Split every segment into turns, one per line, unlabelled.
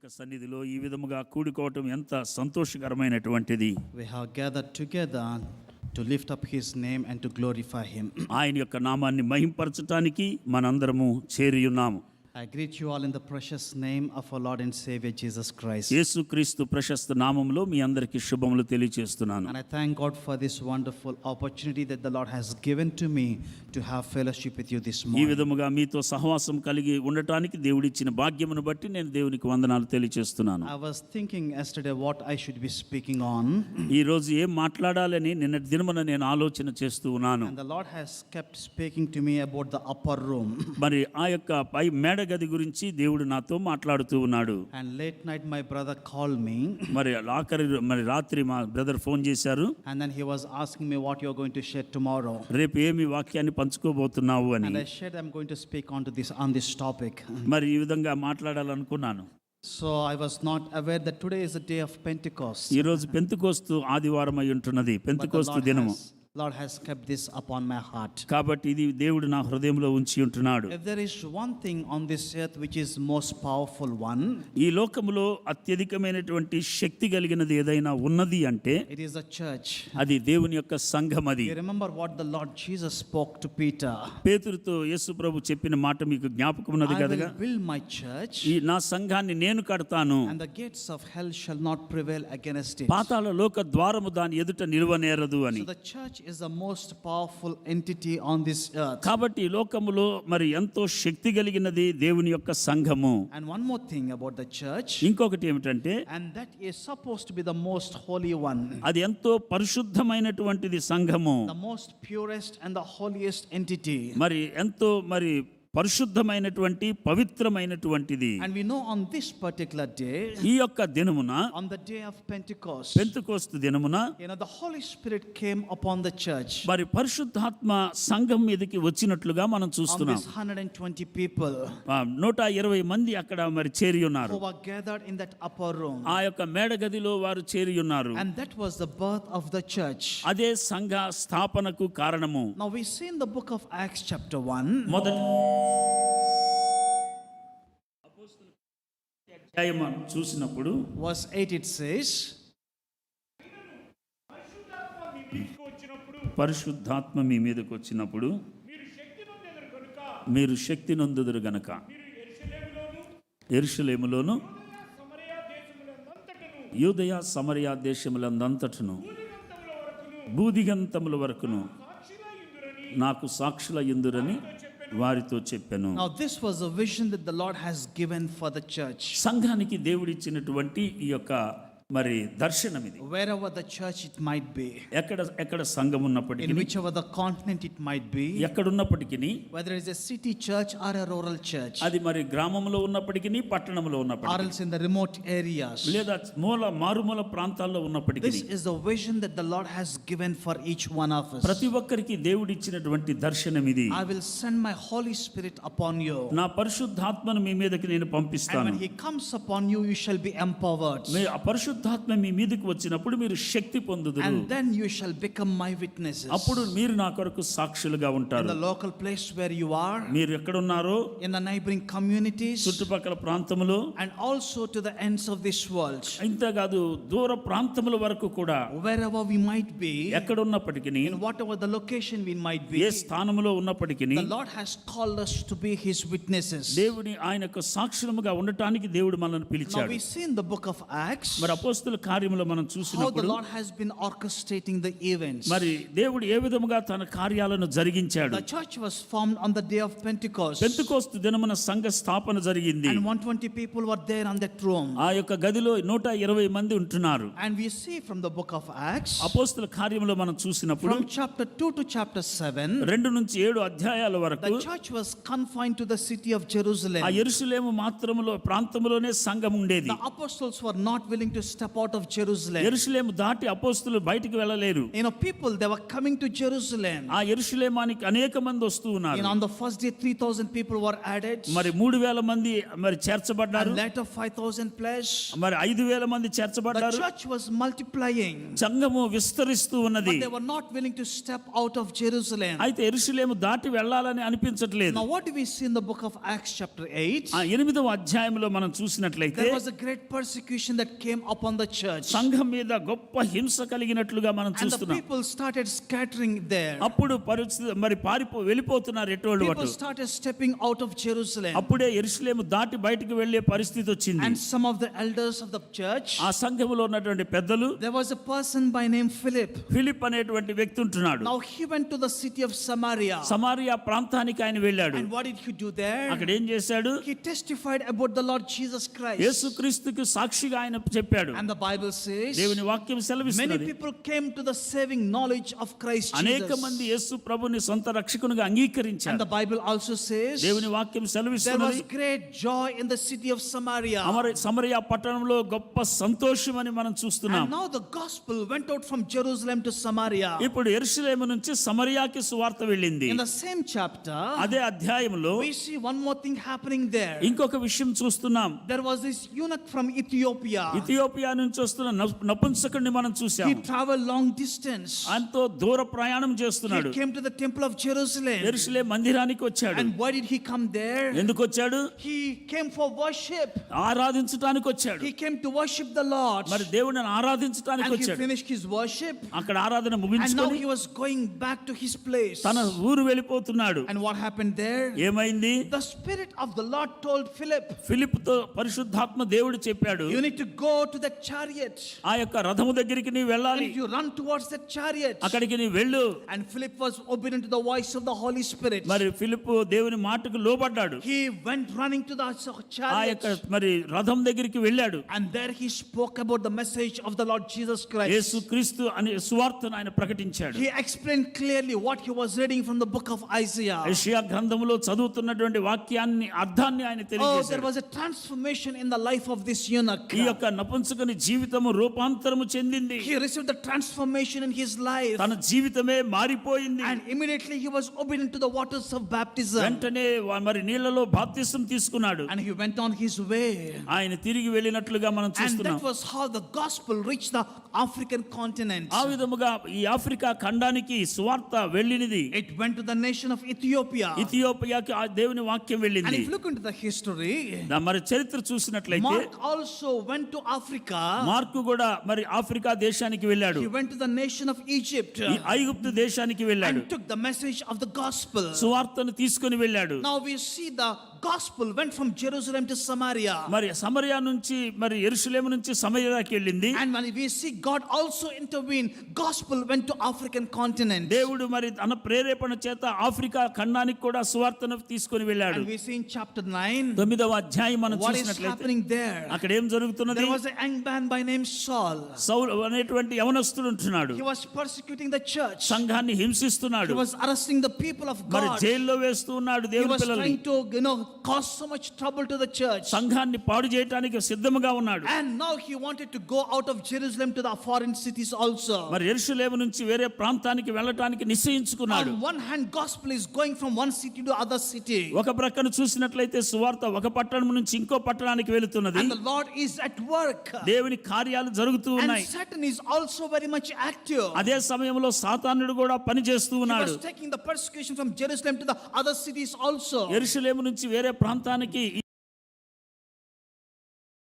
యొక్క సన్నిధిలో ఈ విధముగా కూడుకోవటం ఎంత సంతోషకరమైనటువంటిది.
We have gathered together to lift up his name and to glorify him.
ఆయన యొక్క నామాన్ని మహింపరచటానికి మనందరము చేరి ఉన్నాము.
I greet you all in the precious name of our Lord and Savior Jesus Christ.
యేసుక్రీస్తు ప్రశస్త నామములో మీ అందరికీ శుభములు తెలియజేస్తున్నాను.
And I thank God for this wonderful opportunity that the Lord has given to me to have fellowship with you this
ఈ
morning.
విధముగా మీతో సహవాసం కలిగి ఉండటానికి దేవుడిచ్చిన భాగ్యమును బట్టి నేను దేవునికి వందనాలు తెలియజేస్తున్నాను.
I was thinking yesterday what I should be speaking on.
ఈ రోజు ఏం మాట్లాడాలని నిన్నటి దినమున నేను ఆలోచన చేస్తూ ఉన్నాను.
And the Lord has kept speaking to me about the upper room.
మరి ఆ యొక్క పై మేడ గది గురించి దేవుడు నాతో మాట్లాడుతూ ఉన్నాడు.
And late night my brother called me.
మరి రాత్రి మా బ్రదర్ ఫోన్ చేశారు.
And then he was asking me what you're going to share tomorrow.
రేపు ఏమి వాక్యాన్ని పంచుకోబోతున్నావు అని.
And I said I'm going to speak on this topic.
మరి ఈ విధంగా మాట్లాడాలనుకున్నాను.
So I was not aware that today is the day of Pentecost.
ఈ రోజు Pentecost ఆదివారం అయి ఉంటున్నది. పెంతెకోస్తు దినము.
Lord has kept this upon my heart.
కాబట్టి ఇది దేవుడు నా హృదయంలో ఉంచి ఉంటున్నాడు.
If there is one thing on this earth which is most powerful one,
ఈ లోకములో అత్యధికమైనటువంటి శక్తి కలిగినది ఏదైనా ఉన్నది అంటే
it is the church.
అది దేవుని యొక్క సంఘం. అది
You remember what the Lord Jesus spoke to Peter?
పేతురుతో యేసు ప్రభు చెప్పిన మాట మీకు జ్ఞాపకం ఉన్నది
I
కదగా.
will build my church
ఈ నా సంఘాన్ని నేను కడతాను,
and the gates of hell shall not prevail against it.
పాతాళ లోక ద్వారము దాని ఎదుట నిలువనేరదు అని.
So the church is the most powerful entity on this earth.
కాబట్టి ఈ లోకములో మరి ఎంతో శక్తి కలిగినది దేవుని యొక్క సంఘము.
And one more thing about the church,
ఇంకొకటి ఏమిటంటే
and that is supposed to be the most holy one.
అది ఎంతో పరిశుద్ధమైనటువంటిది సంఘము.
The most purest and the holiest entity.
మరి ఎంతో పరిశుద్ధమైనటువంటి పవిత్రమైనటువంటిది.
And we know on this particular day,
ఈ యొక్క దినమున,
on the day of Pentecost,
Pentecost దినమున,
the Holy Spirit came upon the church.
మరి పరిశుద్ధాత్మ సంఘం మీదకి వచ్చినట్లుగా మనం
On
చూస్తున్నాం.
these 120 people
120 మంది అక్కడ మరి చేరి ఉన్నారు.
who were gathered in that upper room.
ఆ యొక్క మేడ గదిలో వారు చేరి ఉన్నారు.
And that was the birth of the church.
అదే సంఘ స్థాపనకు కారణము.
Now we see in the book of Acts chapter 1,
మొదటి అధ్యాయం చూసినప్పుడు
verse 8 it says,
పరిశుద్ధాత్మ మీ మీదకి వచ్చినప్పుడు మీరు శక్తి నొందుదురు గనక యెరూషలేములోను యూదయ సమరయ దేశములందంతటను భూదిగంతముల వరకును నాకు సాక్షులయ్యుందురని వారితో చెప్పాను.
now this was a vision that the Lord has given for the church.
సంఘానికి దేవుడిచ్చినటువంటి ఈ యొక్క మరి దర్శనం ఇది.
Wherever the church it might be,
ఎక్కడ సంఘం ఉన్నప్పటికీ,
in whichever the continent it might be,
ఎక్కడున్నప్పటికీ,
whether it's a city church or a rural church,
అది మరి గ్రామంలో ఉన్నప్పటికీ పట్టణంలో
or
ఉన్నప్పటికీ,
else in the remote areas,
లేదా మారుమూల ప్రాంతాల్లో ఉన్నప్పటికీ,
this is the vision that the Lord has given for each one of us.
ప్రతి ఒక్కరికి దేవుడిచ్చినటువంటి దర్శనం ఇది.
I will send my Holy Spirit upon you,
నా పరిశుద్ధాత్మను మీ మీదకి నేను
and
పంపిస్తాను.
when he comes upon you, you shall be empowered,
ఆ పరిశుద్ధాత్మ మీ మీదకి వచ్చినప్పుడు మీరు శక్తి పొందుదురు.
and then you shall become my witnesses.
అప్పుడు మీరు నా కొరకు సాక్షులుగా
In
ఉంటారు.
the local place where you are,
మీరు ఎక్కడున్నారో,
in the neighboring communities,
చుట్టుపక్కల ప్రాంతములో,
and also to the ends of this world,
ఇంతేకాదు దూర ప్రాంతముల వరకు కూడా,
wherever we might be,
ఎక్కడున్నప్పటికీ,
in whatever the location we might be,
ఏ స్థానములో ఉన్నప్పటికీ,
the Lord has called us to be his witnesses.
దేవుని ఆయన యొక్క సాక్షులముగా ఉండటానికి దేవుడు మనల్ని
Now
పిలిచాడు.
we see in the book of Acts
మరి అపోస్తలుల కార్యములో మనం
how the
చూసినప్పుడు
Lord has been orchestrating the events.
మరి దేవుడు ఏ విధముగా తన కార్యాలను జరిగించాడు.
The church was formed on the day of Pentecost,
Pentecost దినమున సంఘ స్థాపన జరిగింది.
and 120 people were there on that room.
ఆ యొక్క గదిలో 120 మంది ఉంటున్నారు.
And we see from the book of Acts,
అపోస్తలుల కార్యములో మనం చూసినప్పుడు
from chapter 2 to chapter 7,
2 నుంచి 7 అధ్యాయాల వరకు
the church was confined to the city of Jerusalem.
ఆ యెరూషలేము మాత్రములో ప్రాంతములోనే సంఘం ఉండేది.
The apostles were not willing to step out of Jerusalem.
యెరూషలేము దాటి అపోస్తులు బయటికి వెళ్ళలేరు.
People, they were coming to Jerusalem.
ఆ యెరూషలేమానికి అనేక మంది వస్తూ ఉన్నారు.
On the first day, 3,000 people were added.
మరి 3,000 మంది మరి చేర్చబడ్డారు.
And later 5,000 plus.
మరి 5,000 మంది
The
చేర్చబడ్డారు.
church was multiplying.
సంఘము విస్తరిస్తూ ఉన్నది.
But they were not willing to step out of Jerusalem.
అయితే యెరూషలేము దాటి వెళ్ళాలని అనిపించట్లేదు.
Now what do we see in the book of Acts chapter 8?
ఆ 8వ అధ్యాయంలో మనం చూసినట్లయితే
There was a great persecution that came upon the church.
సంఘం మీద గొప్ప హింస కలిగినట్లుగా మనం
And the
చూస్తున్నాం.
people started scattering there.
అప్పుడు పరిస్థితి మరి వెళ్ళిపోతున్నారు ఎటువంటి
People
వారు.
started stepping out of Jerusalem.
అప్పుడే యెరూషలేము దాటి బయటికి వెళ్ళే పరిస్థితి వచ్చింది.
And some of the elders of the church,
ఆ సంఘములో ఉన్నటువంటి పెద్దలు,
there was a person by name Philip.
Philip అనేటువంటి వ్యక్తి ఉంటున్నాడు.
Now he went to the city of Samaria.
Samaria ప్రాంతానికి ఆయన వెళ్ళాడు.
And what did he do there?
అక్కడ ఏం చేశాడు?
He testified about the Lord Jesus Christ.
యేసుక్రీస్తుకు సాక్షిగా ఆయన చెప్పాడు.
And the Bible says,
దేవుని వాక్యం
many
సెలవిస్తున్నది,
people came to the saving knowledge of Christ
అనేక
Jesus.
మంది యేసు ప్రభుని సొంత రక్షకునిగా అంగీకరించారు.
And the Bible also says,
దేవుని వాక్యం
there
సెలవిస్తున్నది,
was great joy in the city of Samaria.
సమరయ పట్టణంలో గొప్ప సంతోషం అని మనం చూస్తున్నాం.
And now the gospel went out from Jerusalem to Samaria.
ఇప్పుడు యెరూషలేము నుంచి సమరయాకి సువార్త వెళ్ళింది.
In the same chapter,
అదే అధ్యాయంలో
we see one more thing happening there.
ఇంకొక విషయం చూస్తున్నాం.
There was this eunuch from Ethiopia.
Ethiopia నుంచి వస్తున్న నపుంసకుడిని మనం చూసాం.
He traveled long distance.
ఆయనతో దూర ప్రయాణం చేస్తున్నాడు.
He came to the temple of Jerusalem.
యెరూషలేము మందిరానికి వచ్చాడు.
And why did he come there?
ఎందుకు వచ్చాడు?
He came for worship.
ఆరాధించడానికి వచ్చాడు.
He came to worship the Lord.
మరి దేవుడిని ఆరాధించడానికి
And he
వచ్చాడు.
finished his worship.
అక్కడ ఆరాధన
And now
ముగించుకొని
he was going back to his place.
తన ఊరు వెళ్ళిపోతున్నాడు.
And what happened there?
ఏమైంది?
The Spirit of the Lord told Philip,
ఫిలిప్పుతో పరిశుద్ధాత్మ దేవుడు చెప్పాడు,
you need to go to that chariot.
ఆ యొక్క రథము దగ్గరికి నీ వెళ్ళాలి.
And you run towards that chariot.
అక్కడికి నీ వెళ్ళు.
And Philip was obedient to the voice of the Holy Spirit.
మరి ఫిలిప్పు దేవుని మాటకు లోబడ్డాడు.
He went running to the
ఆ
chariot.
యొక్క మరి రథం దగ్గరికి వెళ్ళాడు.
And there he spoke about the message of the Lord Jesus Christ.
యేసుక్రీస్తు అనే సువార్తను ఆయన ప్రకటించాడు.
He explained clearly what he was reading from the book of Isaiah.
యెషయా గ్రంథములో చదువుతున్నటువంటి వాక్యాన్ని అర్థాన్ని ఆయన
Oh, there
తెలియజేశాడు.
was a transformation in the life of this eunuch.
ఈ యొక్క నపుంసకుని జీవితము రూపాంతరము చెందింది.
He received the transformation in his life.
తన జీవితమే మారిపోయింది.
And immediately he was obedient to the waters of baptism.
వెంటనే మరి నీళ్లలో బాప్తిసం తీసుకున్నాడు.
And he went on his way.
ఆయన తిరిగి వెళ్ళినట్లుగా మనం
And
చూస్తున్నాం.
that was how the gospel reached the African continent.
ఆ విధముగా ఈ ఆఫ్రికా ఖండానికి సువార్త వెళ్ళినది.
It went to the nation of Ethiopia.
ఇథియోపియాకి ఆ దేవుని వాక్యం
And
వెళ్ళింది.
if you look into the history,
మరి చరిత్ర చూసినట్లయితే
Mark also went to Africa.
Mark కూడా మరి ఆఫ్రికా దేశానికి వెళ్ళాడు.
He went to the nation of Egypt
ఈ ఐగుప్తు దేశానికి వెళ్ళాడు.
and took the message of the gospel.
సువార్తను తీసుకొని వెళ్ళాడు.
Now we see the gospel went from Jerusalem to Samaria.
మరి సమరయ నుంచి మరి యెరూషలేము నుంచి సమరయాకి వెళ్ళింది.
And when we see God also intervened, gospel went to African continent.
దేవుడు మరి తన ప్రేరేపణ చేత ఆఫ్రికా ఖండానికి కూడా సువార్తను తీసుకొని వెళ్ళాడు.
And we see in chapter 9
9వ అధ్యాయం మనం
what is
చూసినట్లయితే
happening there.
అక్కడ ఏం జరుగుతున్నది?
There was a young man by name Saul.
సౌలు అనేటువంటి యవనస్తుడు ఉంటున్నాడు.
He was persecuting the church.
సంఘాన్ని హింసిస్తున్నాడు.
He was arresting the people of
మరి
God.
జైల్లో వేస్తూ ఉన్నాడు
He
దేవుని
was
పిల్లల్ని.
trying to cause so much trouble to the church.
సంఘాన్ని పాడు చేయడానికి సిద్ధముగా ఉన్నాడు.
And now he wanted to go out of Jerusalem to the foreign cities also.
మరి యెరూషలేము నుంచి వేరే ప్రాంతానికి వెళ్ళటానికి నిశ్చయించుకున్నాడు.
On one hand, gospel is going from one city to other city.
ఒక ప్రక్కన చూసినట్లయితే సువార్త ఒక పట్టణం నుంచి ఇంకో పట్టణానికి వెళుతున్నది.
And the Lord is at work.
దేవుని కార్యాలు జరుగుతూ
And
ఉన్నాయి.
Satan is also very much active.
అదే సమయంలో సాతానుడు కూడా పని చేస్తూ
He
ఉన్నాడు.
was taking the persecution from Jerusalem to the other cities also.
యెరూషలేము నుంచి వేరే ప్రాంతానికి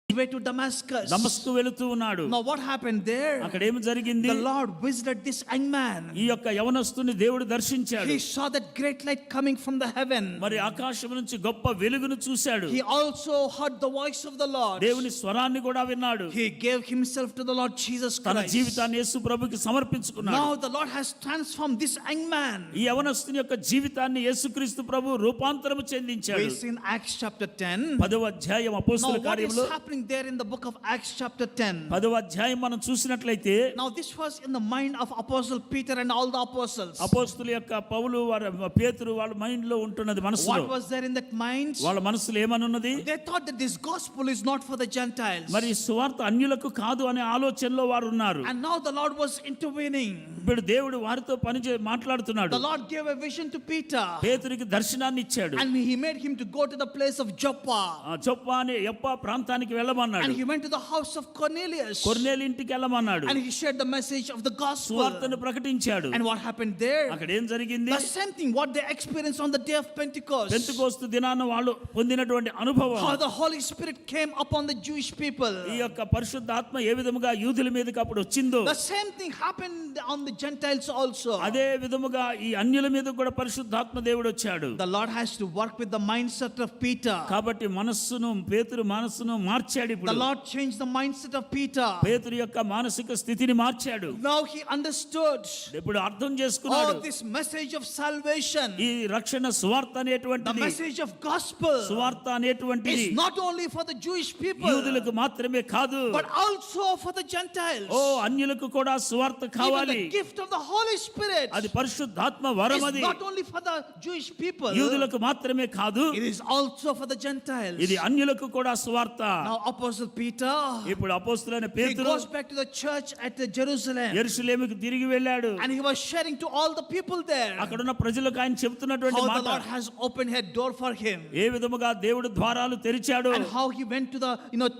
Way to Damascus.
దమస్కు వెళుతూ ఉన్నాడు.
Now what happened there?
అక్కడ ఏమి జరిగింది?
The Lord visited this young man.
ఈ యొక్క యవనస్తుని దేవుడు దర్శించాడు.
He saw that great light coming from the heaven.
మరి ఆకాశం నుంచి గొప్ప వెలుగును చూశాడు.
He also heard the voice of the Lord.
దేవుని స్వరాన్ని కూడా విన్నాడు.
He gave himself to the Lord Jesus
తన
Christ.
జీవితాన్ని యేసు ప్రభుకి సమర్పించుకున్నాడు.
Now the Lord has transformed this young man.
ఈ యవనస్తుని యొక్క జీవితాన్ని యేసుక్రీస్తు ప్రభు రూపాంతరము చెందించాడు.
We see in Acts chapter 10.
10వ అధ్యాయం అపోస్తలుల
Now what is
కార్యములో
happening there in the book of Acts chapter 10.
10వ అధ్యాయం మనం చూసినట్లయితే
Now this was in the mind of Apostle Peter and all the apostles.
అపోస్తలుల యొక్క పౌలు వారి పేతురు వాళ్ళ మైండ్ లో ఉంటున్నది, మనసులో.
What was there in that mind?
వాళ్ళ మనసులో ఏమనున్నది?
They thought that this gospel is not for the Gentiles.
మరి ఈ సువార్త అన్యులకు కాదు అనే ఆలోచనలో వారు ఉన్నారు.
And now the Lord was intervening.
ఇప్పుడు దేవుడు వారితో మాట్లాడుతున్నాడు.
The Lord gave a vision to Peter.
పేతురికి దర్శనాన్ని ఇచ్చాడు.
And he made him to go to the place of Joppa.
జొప్పా అనే యప్పా ప్రాంతానికి వెళ్ళమన్నాడు.
And he went to the house of Cornelius.
కొర్నేలి ఇంటికి వెళ్ళమన్నాడు.
And he shared the message of the gospel.
సువార్తను ప్రకటించాడు.
And what happened there?
అక్కడ ఏం జరిగింది?
The same thing what they experienced on the day of Pentecost.
Pentecost దినాన వాళ్ళు పొందినటువంటి అనుభవం.
How the Holy Spirit came upon the Jewish people.
ఈ యొక్క పరిశుద్ధాత్మ ఏ విధముగా యూదుల మీదకి అప్పుడు వచ్చిందో,
The same thing happened on the Gentiles also.
అదే విధముగా ఈ అన్యుల మీద కూడా పరిశుద్ధాత్మ దేవుడు వచ్చాడు.
The Lord has to work with the mindset of Peter.
కాబట్టి పేతురు మనస్సును మార్చాడు.
The
ఇప్పుడు
Lord changed the mindset of Peter.
పేతురు యొక్క మానసిక స్థితిని మార్చాడు.
Now he understood.
ఇప్పుడు అర్థం
Oh,
చేసుకున్నాడు.
this message of salvation,
ఈ రక్షణ సువార్త
the
అనేటువంటిది,
message of gospel,
సువార్త అనేటువంటిది
is not only for the Jewish people,
యూదులకు మాత్రమే కాదు,
but also for the Gentiles.
ఓ అన్యులకు కూడా సువార్త
Even
కావాలి.
the gift of the Holy Spirit
అది పరిశుద్ధాత్మ వరం.
is
అది
not only for the Jewish people,
యూదులకు మాత్రమే కాదు,
it is also for the Gentiles.
ఇది అన్యులకు కూడా సువార్త.
Now Apostle Peter,
ఇప్పుడు అపోస్తలుడైన
he
పేతురు
goes back to the church at Jerusalem,
యెరూషలేముకు తిరిగి వెళ్ళాడు.
and he was sharing to all the people there
అక్కడున్న ప్రజలకు ఆయన చెబుతున్నటువంటి
how the
మాట,
Lord has opened a door for him,
ఏ విధముగా దేవుడు ద్వారాలు తెరిచాడు,
and how he went to the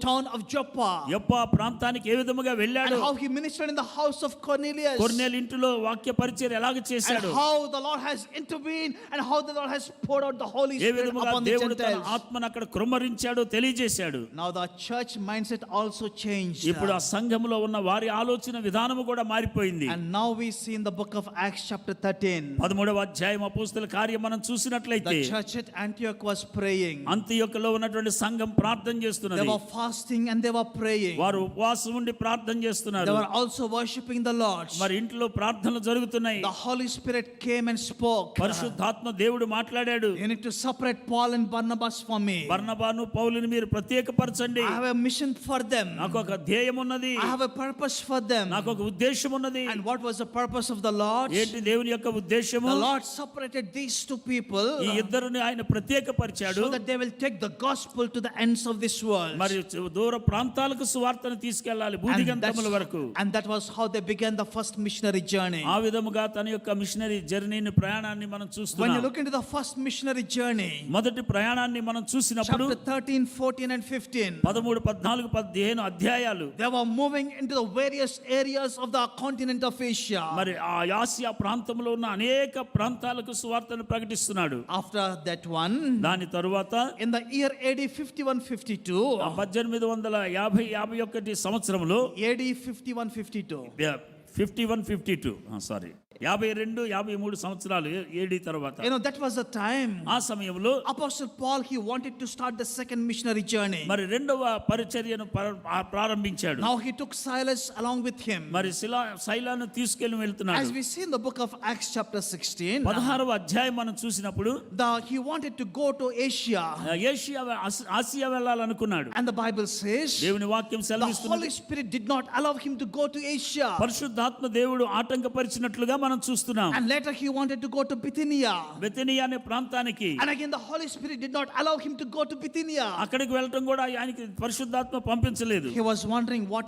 town of Joppa,
యప్పా ప్రాంతానికి ఏ విధముగా వెళ్ళాడు,
and how he ministered in the house of Cornelius,
కొర్నేలి ఇంటిలో వాక్య పరిచర్య ఎలాగ
and
చేశాడు,
how the Lord has intervened, and how the Lord has poured out the Holy
A
Spirit
విధముగా
upon the
దేవుడు తన
Gentiles.
ఆత్మను అక్కడ కృమ్మరించాడో తెలియజేశాడు.
Now the church mindset also changed,
ఇప్పుడు ఆ సంఘములో ఉన్న వారి ఆలోచన విధానము కూడా మారిపోయింది.
and now we see in the book of Acts chapter 13,
13వ అధ్యాయం అపోస్తలుల కార్యం మనం చూసినట్లయితే,
the church at Antioch was praying.
అంతియొక్కలో ఉన్నటువంటి సంఘం ప్రార్థన
They
చేస్తున్నది.
were fasting and they were praying.
వారు ఉపవాసం ఉండి ప్రార్థన
They
చేస్తున్నారు.
were also worshiping the Lord.
మరి ఇంట్లో ప్రార్థనలు జరుగుతున్నాయి.
The Holy Spirit came and spoke.
పరిశుద్ధాత్మ దేవుడు మాట్లాడాడు.
You need to separate Paul and Barnabas for me.
బర్నబాను పౌలుని మీరు ప్రత్యేకపరచండి.
I have a mission for them.
నాకు ఒక ధ్యేయం ఉన్నది,
I have a purpose for them.
నాకు ఒక ఉద్దేశం ఉన్నది.
And what was the purpose of the Lord?
ఏంటి దేవుని యొక్క ఉద్దేశము?
The Lord separated these two people
ఈ ఇద్దరిని ఆయన ప్రత్యేకపరిచాడు.
so that they will take the gospel to the ends of this world.
మరి దూర ప్రాంతాలకు సువార్తను తీసుకెళ్ళాలి, భూదిగంతముల వరకు.
And that was how they began the first missionary journey.
ఆ విధముగా తన యొక్క మిషనరీ జర్నీని, ప్రయాణాన్ని మనం
When
చూస్తున్నాం.
you look into the first missionary journey,
మొదటి ప్రయాణాన్ని మనం చూసినప్పుడు
chapter 13, 14 and 15,
13, 14, 15 అధ్యాయాలు,
they were moving into the various areas of the continent of Asia.
మరి ఆ ఆసియా ప్రాంతంలో ఉన్న అనేక ప్రాంతాలకు సువార్తను ప్రకటిస్తున్నాడు.
After that one,
దాని తరువాత
in the year AD 51-52,
1850-51 సంవత్సరంలో,
AD 51-52,
51-52 సారీ 52-53 సంవత్సరాలు ఏడి తర్వాత,
that was the time
ఆ సమయంలో
Apostle Paul, he wanted to start the second missionary journey.
మరి రెండవ పరిచర్యను ప్రారంభించాడు.
Now he took Silas along with him.
మరి శైలాను తీసుకెళ్లి వెళ్తున్నాడు.
As we see in the book of Acts chapter 16,
16వ అధ్యాయం మనం చూసినప్పుడు,
he wanted to go to Asia,
Asia వెళ్ళాలనుకున్నాడు.
and the Bible says
దేవుని వాక్యం
the
సెలవిస్తున్నది,
Holy Spirit did not allow him to go to Asia,
పరిశుద్ధాత్మ దేవుడు ఆటంకపరిచినట్లుగా మనం చూస్తున్నాం.
and later he wanted to go to Bithynia,
Bethania అనే ప్రాంతానికి,
and again the Holy Spirit did not allow him to go to Bithynia.
అక్కడికి వెళ్ళటం కూడా ఆయనకి పరిశుద్ధాత్మ పంపించలేదు.
He was wondering what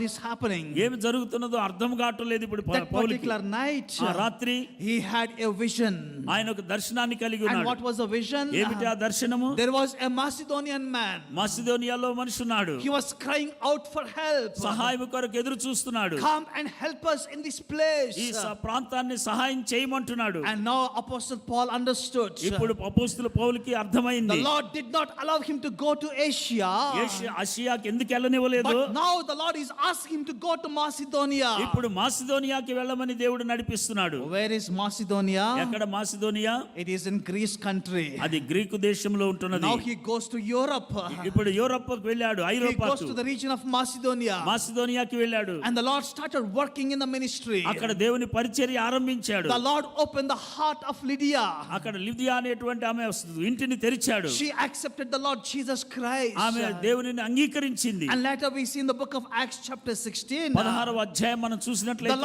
is happening.
ఏమి జరుగుతున్నదో అర్థం కావటం లేదు. ఇప్పుడు
That
పౌలుకి
particular night,
ఆ రాత్రి
he had a vision.
ఆయన ఒక దర్శనాన్ని కలిగి
And
ఉన్నాడు.
what was the vision?
ఏమిటి ఆ దర్శనము?
There was a Macedonian man.
మాసిదోనియాలో మనుషున్నాడు.
He was crying out for help.
సహాయం కొరకు ఎదురు చూస్తున్నాడు.
Come and help us in this place.
ఈ ప్రాంతాన్ని సహాయం చేయమంటున్నాడు.
And now Apostle Paul understood.
ఇప్పుడు అపోస్తలుల పౌలుకి అర్థమైంది.
The Lord did not allow him to go to Asia.
ఆసియాకి ఎందుకు వెళ్ళనివ్వలేదు?
But now the Lord is asking him to go to Macedonia.
ఇప్పుడు మాసిదోనియాకి వెళ్ళమని దేవుడు నడిపిస్తున్నాడు.
Where is Macedonia?
ఎక్కడ Macedonia?
It is in Greece country.
అది Greek దేశంలో ఉంటున్నది.
Now he goes to Europe.
ఇప్పుడు యూరప్కు వెళ్ళాడు,
He goes
ఐరోపాకు,
to the region of Macedonia.
మాసిదోనియాకి వెళ్ళాడు.
And the Lord started working in the ministry.
అక్కడ దేవుని పరిచర్య పరిచర్య ఆరంభించాడు.
the Lord opened the heart of Lydia.
అక్కడ లిదియా అనేటువంటి ఆమె ఇంటిని తెరిచాడు.
She accepted the Lord Jesus Christ.
ఆమె దేవునిని అంగీకరించింది.
And later we see in the book of Acts chapter 16.
16వ అధ్యాయం మనం
The
చూసినట్లయితే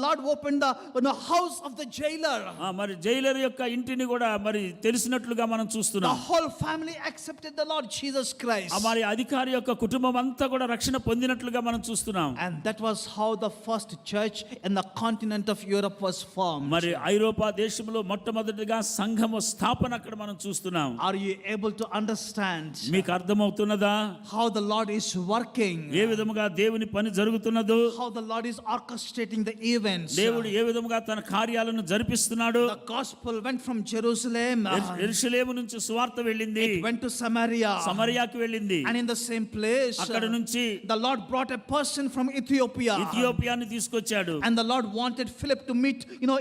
Lord opened the house of the jailer.
మరి జైలర్ యొక్క ఇంటిని కూడా మరి తెలిసినట్లుగా మనం
The
చూస్తున్నాం.
whole family accepted the Lord Jesus Christ.
మరి అధికారి యొక్క కుటుంబం అంతా కూడా రక్షణ పొందినట్లుగా మనం చూస్తున్నాం.
And that was how the first church in the continent of Europe was formed.
మరి ఐరోపా దేశంలో మొట్టమొదటిగా సంఘము స్థాపన అక్కడ మనం చూస్తున్నాం.
Are you able to understand
మీకు అర్థమవుతున్నదా
how the Lord is working?
ఏ విధముగా దేవుని పని జరుగుతున్నదో,
How the Lord is orchestrating the events.
దేవుడు ఏ విధముగా తన కార్యాలను జరిపిస్తున్నాడు.
The gospel went from Jerusalem.
యెరూషలేము నుంచి సువార్త వెళ్ళింది,
It went to Samaria.
సమరయాకి వెళ్ళింది.
And in the same place,
అక్కడ నుంచి
the Lord brought a person from Ethiopia.
ఇథియోపియాని తీసుకొచ్చాడు.
And the Lord wanted Philip to meet,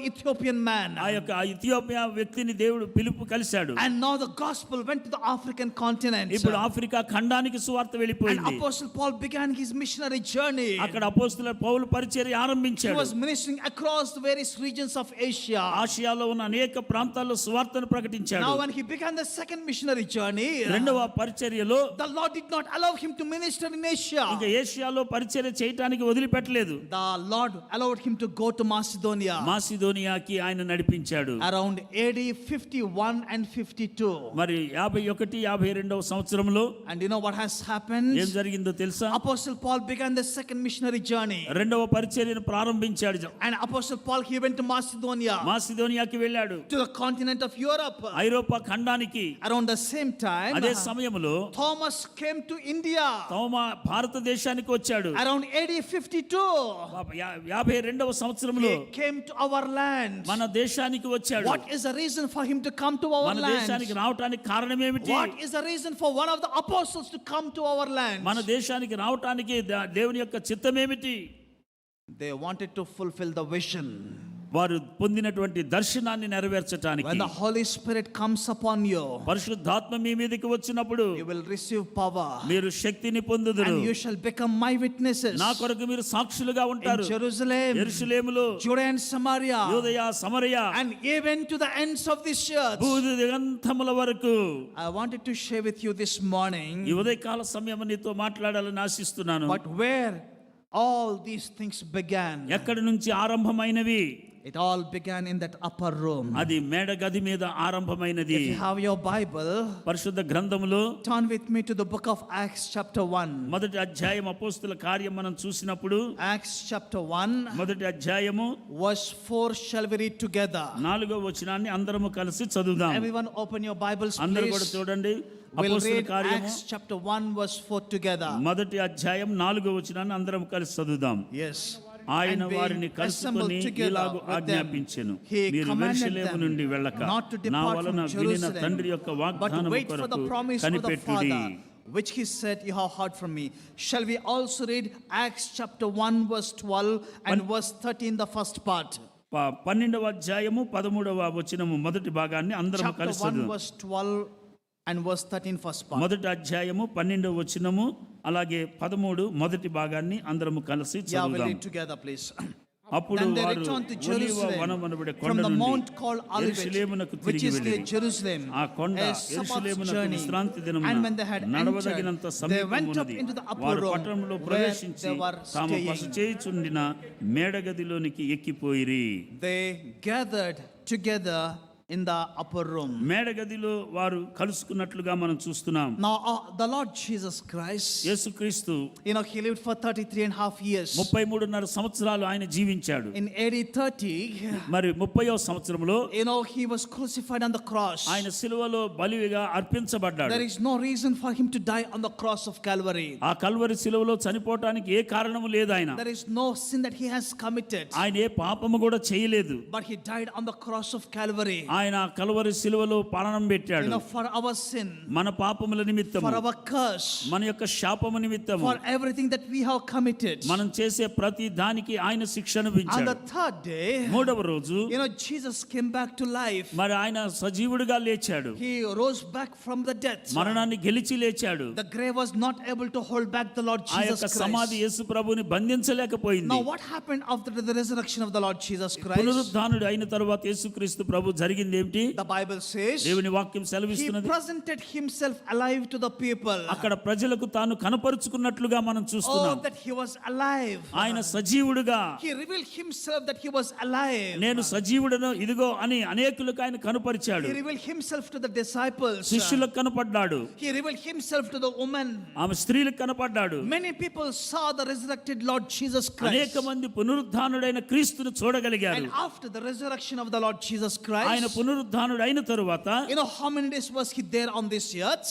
Ethiopian man.
ఆ యొక్క ఇథియోపియా వ్యక్తిని దేవుడు పిలుపు కలిశాడు.
And now the gospel went to the African continent.
ఇప్పుడు ఆఫ్రికా ఖండానికి సువార్త
And
వెళ్ళిపోయింది.
Apostle Paul began his missionary journey.
అక్కడ అపోస్తలుల పౌలు పరిచర్య
He
ఆరంభించాడు.
was ministering across the various regions of Asia.
ఆసియాలో ఉన్న అనేక ప్రాంతాల్లో సువార్తను ప్రకటించాడు.
Now when he began the second missionary journey,
రెండవ పరిచర్యలో
the Lord did not allow him to minister in Asia.
ఇంకా ఏషియాలో పరిచర్య చేయటానికి వదిలిపెట్టలేదు.
The Lord allowed him to go to Macedonia
మాసిదోనియాకి ఆయన నడిపించాడు.
around AD 51 and 52.
మరి 51 52వ సంవత్సరంలో
And you know what has happened?
ఏం జరిగిందో తెలుసా?
Apostle Paul began the second missionary journey.
రెండవ పరిచర్యను ప్రారంభించాడు.
And Apostle Paul, he went to Macedonia,
మాసిదోనియాకి వెళ్ళాడు,
to the continent of Europe.
ఐరోపా ఖండానికి.
Around the same time,
అదే సమయంలో
Thomas came to India.
తోమా భారతదేశానికి వచ్చాడు.
Around AD 52,
52వ సంవత్సరంలో
he came to our land.
మన దేశానికి వచ్చాడు.
What is the reason for him to come to our
మన దేశానికి
land?
రావటానికి కారణం ఏమిటి?
What is the reason for one of the apostles to come to our land?
మన దేశానికి రావటానికి దేవుని యొక్క చిత్తం ఏమిటి?
They wanted to fulfill the vision.
వారు పొందినటువంటి దర్శనాన్ని నెరవేర్చటానికి.
When the Holy Spirit comes upon you,
పరిశుద్ధాత్మ మీ మీదకి వచ్చినప్పుడు
you will receive power.
మీరు శక్తిని పొందుదురు.
And you shall become my witnesses.
నా కొరకు మీరు సాక్షులుగా
In
ఉంటారు.
Jerusalem,
యెరూషలేములో,
Judea and Samaria,
యూదయ, సమరయ,
and even to the ends of this earth.
భూది దిగంతముల వరకు.
I wanted to share with you this morning,
ఈ ఉదయకాల సమయం నీతో మాట్లాడాలని ఆశిస్తున్నాను.
but where all these things began.
ఎక్కడి నుంచి ఆరంభమైనవి?
It all began in that upper room.
అది మేడ గది మీద ఆరంభమైనది.
If you have your Bible,
పరిశుద్ధ గ్రంథములో
turn with me to the book of Acts chapter 1.
మొదటి అధ్యాయం అపోస్తుల కార్యం మనం చూసినప్పుడు
Acts chapter 1,
మొదటి అధ్యాయము
verse 4 shall we read together.
4వ వచనాన్ని అందరము కలిసి చదువుదాం.
Everyone open your Bibles,
అందరూ కూడా
please.
చూడండి.
We'll
అపోస్తుల
read
కార్యము
Acts chapter 1 verse 4 together.
మొదటి అధ్యాయం 4వ వచనాన్ని అందరం కలిసి చదువుదాం.
Yes.
ఆయన
And being
వారిని
assembled
కలుసుకొని
together
ఇలాగు
with them,
ఆజ్ఞాపించెను,
he
మీరు
commanded
యెరూషలేము
them
నుండి వెళ్ళక
not to
నా
depart
వలన
from
వినిన
Jerusalem,
తండ్రి యొక్క
but
వాగ్దానము
wait for the
కొరకు
promise of the
కనిపెట్టుడి.
Father, which he said, you have heard from me. Shall we also read Acts chapter 1 verse 12 and verse 13, the first part?
12వ అధ్యాయము 13వ వచనము మొదటి భాగాన్ని అందరం
Chapter
కలిసి
1
చదువుదాం.
verse 12 and verse 13, first part.
మొదటి అధ్యాయము 12వ వచనము అలాగే 13 మొదటి భాగాన్ని అందరము కలిసి
Yeah, we'll
చదువుదాం.
read together, please.
అప్పుడు
Then they
వారు
returned to
ఒలీవ
Jerusalem
వనమనబడే కొండ
from the
నుండి
mount called Olivet,
యెరూషలేమునకు
which
తిరిగి
is near
వెళ్ళిరి.
Jerusalem,
ఆ కొండ
a Sabbath
యెరూషలేమునకు
journey.
విశ్రాంతి
And
దినమున
when they had
నడవదగినంత
entered, they went up
సమీపమున్నది.
into the upper
వారు
room
పట్టణంలో
where
ప్రవేశించి
they were
తాము
staying.
బస చేయుచుండిన మేడగదిలోనికి ఎక్కిపోయిరి.
They gathered together in the upper room.
మేడగదిలో వారు కలుసుకున్నట్లుగా మనం చూస్తున్నాం.
Now the Lord Jesus Christ,
యేసుక్రీస్తు
he lived for 33 and a half years.
33.5 సంవత్సరాలు ఆయన జీవించాడు.
In AD 30,
మరి 30వ సంవత్సరంలో
he was crucified on the cross.
ఆయన సిలువలో బలిగా అర్పించబడ్డాడు.
There is no reason for him to die on the cross of Calvary.
ఆ కల్వరి సిలువలో చనిపోవటానికి ఏ కారణము లేదు. ఆయన
There is no sin that he has committed,
ఆయన ఏ పాపము కూడా చేయలేదు.
but he died on the cross of Calvary.
ఆయన కలువరి శిలువలో ప్రాణం పెట్టాడు
for our sin,
మన పాపముల నిమిత్తము,
for our curse,
మన యొక్క శాపము నిమిత్తము,
for everything that we have committed.
మనం చేసే ప్రతి దానికి ఆయన శిక్ష
On
అనుభవించాడు.
the third day,
మూడవ రోజు
Jesus came back to life.
మరి ఆయన సజీవుడిగా లేచాడు,
He rose back from the death.
మరణాన్ని గెలిచి లేచాడు.
The grave was not able to hold back the Lord
ఆ
Jesus
యొక్క సమాధి
Christ.
యేసు ప్రభువుని బంధించలేకపోయింది.
Now what happened after the resurrection of the Lord Jesus Christ?
పునరుద్ధానుడు అయిన తరువాత యేసుక్రీస్తు ప్రభు జరిగింది ఏమిటి?
The Bible says
దేవుని వాక్యం
he
సెలవిస్తున్నది,
presented himself alive to the people.
అక్కడ ప్రజలకు తాను కనపరుచుకున్నట్లుగా మనం
Oh,
చూస్తున్నాం.
that he was alive.
ఆయన సజీవుడుగా,
He revealed himself that he was alive.
నేను సజీవుడను ఇదిగో అని అనేకులకు ఆయన కనపరిచాడు.
He revealed himself to the disciples.
శిష్యులకు కనపడ్డాడు,
He revealed himself to the woman.
ఆమె స్త్రీలకు కనపడ్డాడు.
Many people saw the resurrected Lord Jesus
అనేక
Christ.
మంది పునరుద్ధానుడైన క్రీస్తును చూడగలిగారు.
And after the resurrection of the Lord Jesus
ఆయన
Christ,
పునరుద్ధానుడు అయిన తరువాత
how many days was he there on this earth?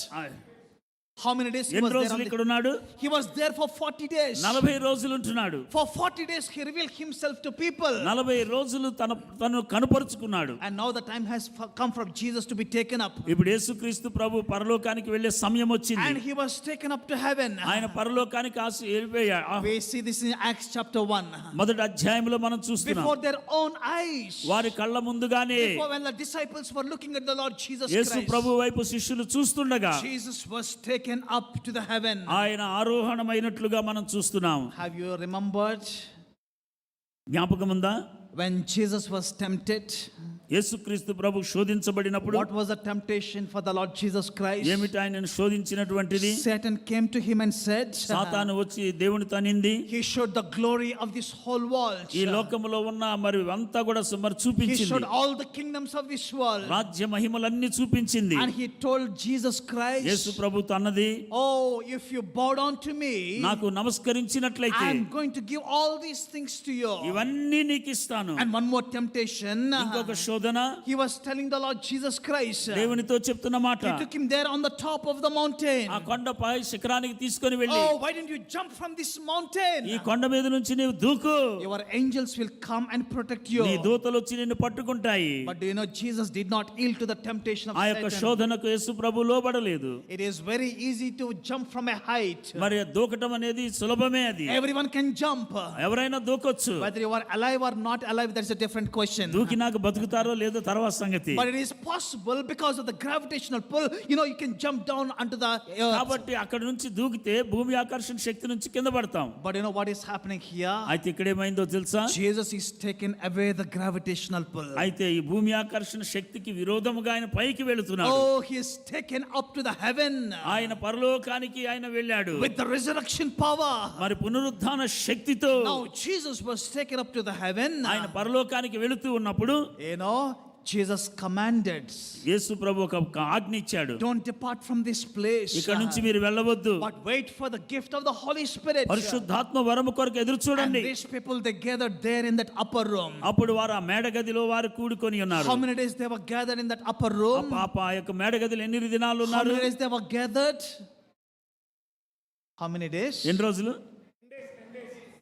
How many days he
ఎన్ని
was there
రోజులు
on
ఇక్కడ
this?
ఉన్నాడు?
He was there for 40 days.
40 రోజులు ఉంటున్నాడు.
For 40 days he revealed himself to people.
40 రోజులు తను కనపరుచుకున్నాడు.
And now the time has come for Jesus to be taken up.
ఇప్పుడు యేసుక్రీస్తు ప్రభు పరలోకానికి వెళ్ళే సమయం వచ్చింది.
And he was taken up to heaven.
ఆయన పరలోకానికి వెళ్ళిపోయాడు.
We see this in Acts chapter 1.
మొదటి అధ్యాయంలో మనం చూస్తున్నాం.
Before their own eyes.
వారి కళ్ళ ముందుగానే
Before when the disciples were looking at the Lord Jesus
Yesu
Christ.
ప్రభు వైపు శిష్యులు చూస్తుండగా
Jesus was taken up to the heaven.
ఆయన ఆరోహణమైనట్లుగా మనం చూస్తున్నాం.
Have you remembered
జ్ఞాపకం ఉందా?
when Jesus was tempted?
యేసుక్రీస్తు ప్రభు శోధించబడినప్పుడు
What was the temptation for the Lord Jesus Christ?
ఏమిటి ఆయనను శోధించినటువంటిది?
Satan came to him and said,
సాతాను వచ్చి దేవుని తనింది.
he showed the glory of this whole world.
ఈ లోకములో ఉన్న మరి అంతా కూడా మరి
He
చూపించింది.
showed all the kingdoms of this world.
రాజ్య మహిమలన్నీ చూపించింది.
And he told Jesus Christ,
యేసు ప్రభుతో అన్నది,
oh, if you bow down to me,
నాకు నమస్కరించినట్లయితే
I'm going to give all these things to you.
ఇవన్నీ నీకు ఇస్తాను.
And one more temptation.
ఇంకొక శోధన,
He was telling the Lord Jesus Christ.
దేవునితో చెప్తున్న మాట,
He took him there on the top of the mountain.
ఆ కొండపై శిఖరానికి తీసుకొని వెళ్ళి,
Oh, why didn't you jump from this mountain?
ఈ కొండ మీద నుంచి నీవు దూకు,
Your angels will come and protect you.
నీ దూతలు వచ్చి నిన్ను పట్టుకుంటాయి.
But do you know Jesus did not yield to the temptation of
ఆ యొక్క
Satan.
శోధనకు Yesu Prabhu లోబడలేదు.
It is very easy to jump from a height.
మరి దూకటం అనేది సులభమే. అది
Everyone can jump.
ఎవరైనా దూకొచ్చు.
Whether you are alive or not alive, that's a different question.
దూకినాక బతుకుతారో లేదో తర్వాత సంగతి.
But it is possible because of the gravitational pull. You can jump down onto the earth.
కాబట్టి అక్కడ నుంచి దూకితే భూమి ఆకర్షణ శక్తి నుంచి కింద పడతాం.
But you know what is happening here?
అయితే ఇక్కడ ఏమైందో తెలుసా?
Jesus is taken away the gravitational pull.
అయితే ఈ భూమి ఆకర్షణ శక్తికి విరోధముగా ఆయన పైకి వెళుతున్నాడు.
Oh, he is taken up to the heaven.
ఆయన పరలోకానికి ఆయన వెళ్ళాడు
With the resurrection power.
మరి పునరుద్ధాన శక్తితో.
Now Jesus was taken up to the heaven.
ఆయన పరలోకానికి వెళుతూ ఉన్నప్పుడు
Jesus commanded,
యేసు ప్రభు ఒక ఆజ్ఞ ఇచ్చాడు,
don't depart from this place,
ఇక్కడ నుంచి మీరు వెళ్ళవద్దు,
but wait for the gift of the Holy Spirit.
పరిశుద్ధాత్మ వరము కొరకు ఎదురు
And
చూడండి.
these people, they gathered there in that upper room.
అప్పుడు వారు ఆ మేడగదిలో వారు కూడుకొని ఉన్నారు.
How many days they were gathered in that upper room?
ఆ యొక్క మేడగదిలో ఎన్ని దినాలు
How
ఉన్నారు?
many days they were gathered? How many days?
ఎన్ని రోజులు?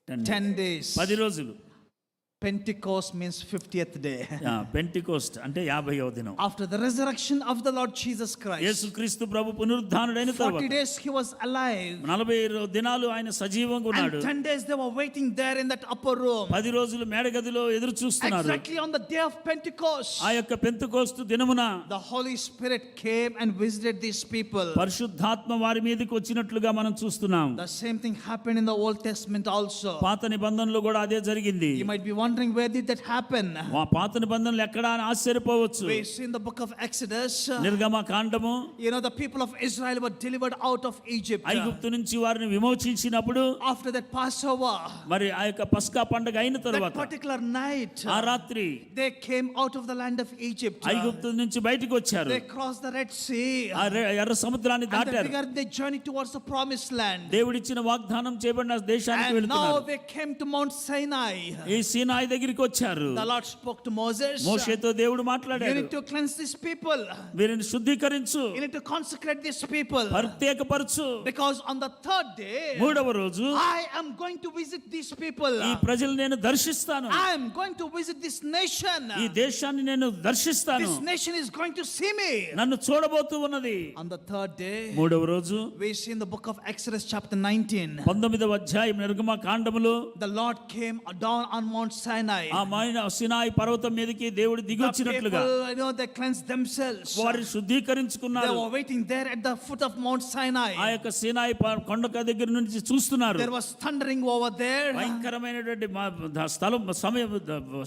10 days.
10 రోజులు.
Pentecost means 50th day.
Pentecost అంటే 50వ దినం.
After the resurrection of the Lord Jesus Christ,
యేసుక్రీస్తు ప్రభు పునరుద్ధానుడైన
40
తరువాత
days he was alive.
40 దినాలు ఆయన సజీవంగా ఉన్నాడు.
And 10 days they were waiting there in that upper room.
10 రోజులు మేడగదిలో ఎదురు చూస్తున్నారు.
Exactly on the day of Pentecost,
ఆ యొక్క పెంతెకోస్తు దినమున
the Holy Spirit came and visited these people.
పరిశుద్ధాత్మ వారి మీదకి వచ్చినట్లుగా మనం చూస్తున్నాం.
The same thing happened in the Old Testament also.
పాత నిబంధనలో కూడా అదే జరిగింది.
You might be wondering, where did that happen?
ఆ పాత నిబంధనలు ఎక్కడ అని ఆశ్చర్యపోవచ్చు.
We see in the book of Exodus,
నిర్గమ కాండము,
the people of Israel were delivered out of Egypt.
ఐగుప్తు నుంచి వారిని విమోచించినప్పుడు
After that Passover,
మరి ఆ యొక్క పస్కా పండుగ అయిన
that
తరువాత
particular night,
ఆ రాత్రి
they came out of the land of Egypt.
ఐగుప్తు నుంచి బయటికి వచ్చారు.
They crossed the Red Sea.
ఆ ఎర్ర సముద్రాన్ని
And they
దాటారు.
began their journey towards the promised land.
దేవుడిచ్చిన వాగ్దానం చేయబడిన దేశానికి
And now
వెళ్తున్నారు.
they came to Mount Sinai.
ఈ సీనాయి సీనాయి దగ్గరికి వచ్చారు.
the Lord spoke to Moses.
మోషేతో దేవుడు
You
మాట్లాడాడు.
need to cleanse these people.
వీరిని శుద్ధీకరించు,
You need to consecrate these people.
ప్రత్యేకపరచు.
Because on the third day,
మూడవ రోజు
I am going to visit these people.
ఈ ప్రజలు నేను దర్శిస్తాను.
I am going to visit this nation.
ఈ దేశాన్ని నేను దర్శిస్తాను.
This nation is going to see me.
నన్ను చూడబోతూ ఉన్నది.
On the third day,
మూడవ రోజు
we see in the book of Exodus chapter 19,
19వ అధ్యాయం నిర్గమకాండములో
the Lord came down on Mount Sinai.
ఆ సినాయి పర్వతం మీదకి దేవుడు దిగి
The
వచ్చినట్లుగా
people, they cleansed themselves.
వారు
They
శుద్ధీకరించుకున్నారు.
were waiting there at the foot of Mount
ఆ
Sinai.
యొక్క సినాయి కొండక దగ్గర నుంచి చూస్తున్నారు.
There was thundering over there.
భయంకరమైనటువంటి స్థలం సమయం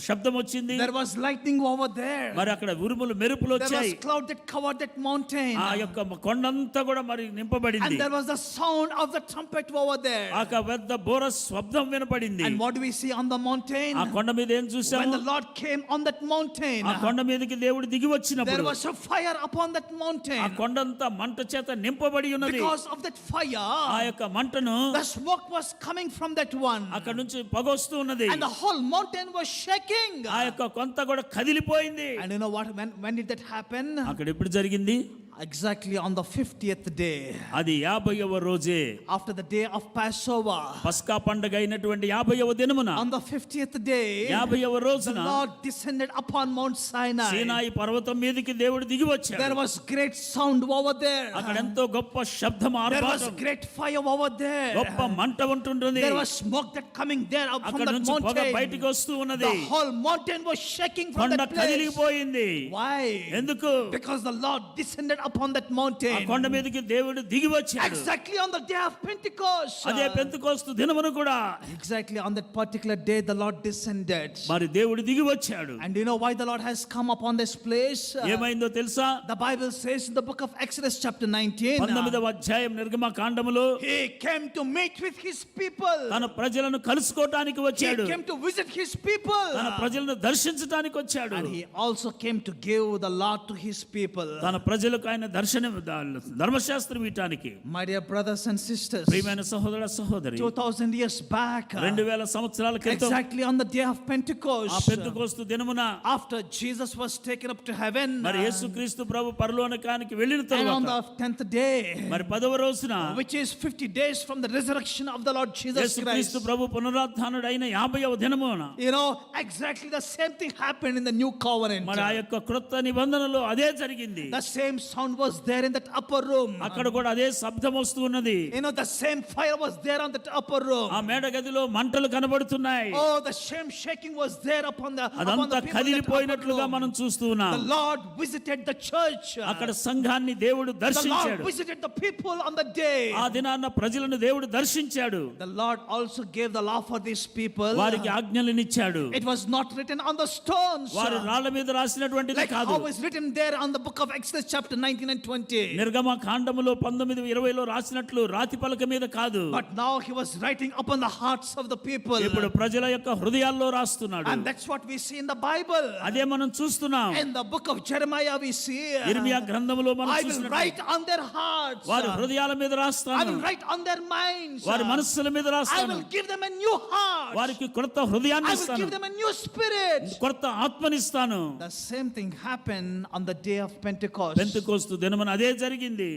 శబ్దం వచ్చింది.
There was lightning over there.
మరి అక్కడ ఉరుములు మెరుపులు
There
వచ్చాయి.
was cloud that covered that mountain.
ఆ యొక్క కొండంతా కూడా మరి నింపబడింది.
And there was the sound of the trumpet over there.
ఆ పెద్ద బోర శబ్దం వినపడింది.
And what do we see on the mountain?
ఆ కొండ మీద ఏం
When
చూసాము?
the Lord came on that mountain,
ఆ కొండ మీదకి దేవుడు దిగి
there
వచ్చినప్పుడు
was a fire upon that
ఆ
mountain.
కొండంతా మంట చేత నింపబడి ఉన్నది.
Because of that
ఆ
fire,
యొక్క మంటను
the smoke was coming from that one.
అక్కడ నుంచి పొగొస్తూ ఉన్నది.
And the whole mountain was shaking.
ఆ యొక్క కొంత కూడా కదిలిపోయింది.
And you know what? When did that happen?
అక్కడ ఎప్పుడు జరిగింది?
Exactly on the 50th day.
అది 50వ రోజే.
After the day of Passover.
పస్కా పండుగ అయినటువంటి 50వ దినమున
On the 50th day,
50వ
the
రోజున
Lord descended upon Mount Sinai.
సీనాయి పర్వతం మీదకి దేవుడు దిగి వచ్చాడు.
There was great sound over there.
అక్కడ ఎంతో గొప్ప శబ్దం,
There was
ఆర్భాటం,
great fire over there.
గొప్ప మంట ఉంటుంటుంది.
There was smoke that coming there up from
అక్కడ
that
నుంచి పొగ
mountain.
బయటికి వస్తూ ఉన్నది.
The whole mountain was shaking from
కొండ
that place.
కదిలిపోయింది.
Why?
ఎందుకు?
Because the Lord descended upon that mountain.
ఆ కొండ మీదకి దేవుడు దిగి వచ్చాడు.
Exactly on the day of Pentecost.
అదే పెంతెకోస్తు దినమున కూడా
Exactly on that particular day, the Lord descended.
మరి దేవుడు దిగి వచ్చాడు.
And do you know why the Lord has come upon this place?
ఏమైందో తెలుసా?
The Bible says in the book of Exodus chapter 19,
19వ అధ్యాయం నిర్గమకాండములో
He came to meet with His people.
తన ప్రజలను కలుసుకోవటానికి
He
వచ్చాడు.
came to visit His people.
తన ప్రజలను దర్శించడానికి వచ్చాడు.
And He also came to give the law to His people.
తన ప్రజలకు ఆయన ధర్మశాస్త్రం ఇవ్వటానికి.
My dear brothers and sisters,
ప్రియమైన సహోదర సహోదరి,
2000 years back,
2000 సంవత్సరాల క్రితం
exactly on the day of
ఆ
Pentecost,
పెంతెకోస్తు దినమున
after Jesus was taken up to heaven,
మరి యేసుక్రీస్తు ప్రభు పరలోకానికి వెళ్ళిన
and on
తరువాత
the 10th day,
మరి 10వ రోజున
which is 50 days from the resurrection of the Lord Jesus Christ,
యేసుక్రీస్తు ప్రభు పునరుత్థానుడైన 50వ దినమున
you know, exactly the same thing happened in the new covenant.
మరి ఆ యొక్క క్రొత్త నిబంధనలో అదే జరిగింది.
The same sound was there in that upper room.
అక్కడ కూడా అదే శబ్దం వస్తూ ఉన్నది.
You know, the same fire was there on that upper room.
ఆ మేడ గదిలో మంటలు కనబడుతున్నాయి.
Oh, the same shaking was there upon the
అదంతా
people in that upper
కదిలిపోయినట్లుగా
room.
మనం చూస్తూ ఉన్నాం.
The Lord visited the church.
అక్కడ సంఘాన్ని దేవుడు
The Lord
దర్శించాడు.
visited the people on the day.
ఆ దినాన్న ప్రజలను దేవుడు దర్శించాడు.
The Lord also gave the law for these people.
వారికి ఆజ్ఞలనిచ్చాడు.
It was not written on the stones,
వారు రాళ్ల మీద రాసినటువంటిది
like
కాదు.
how is written there on the book of Exodus chapter 19 and 20.
నిర్గమ కాండములో 19:20లో రాసినట్లు రాతి పలక మీద కాదు.
But now he was writing upon the hearts of the people.
ఇప్పుడు ప్రజల యొక్క హృదయాల్లో రాస్తున్నాడు.
And that's what we see in the Bible.
అదే మనం చూస్తున్నాం.
In the book of Jeremiah we see,
ఇర్మియా గ్రంథములో మనం
I will
చూసినట్లు
write on their hearts.
వారి హృదయాల మీద
I
రాస్తాను.
will write on their minds.
వారి మనస్సుల మీద
I
రాస్తాను.
will give them a new heart.
వారికి కొత్త హృదయాన్ని
I will
ఇస్తాను.
give them a new spirit.
కొత్త ఆత్మనిస్తాను.
The same thing happened on the day of Pentecost.
Pentecost దినమున అదే జరిగింది.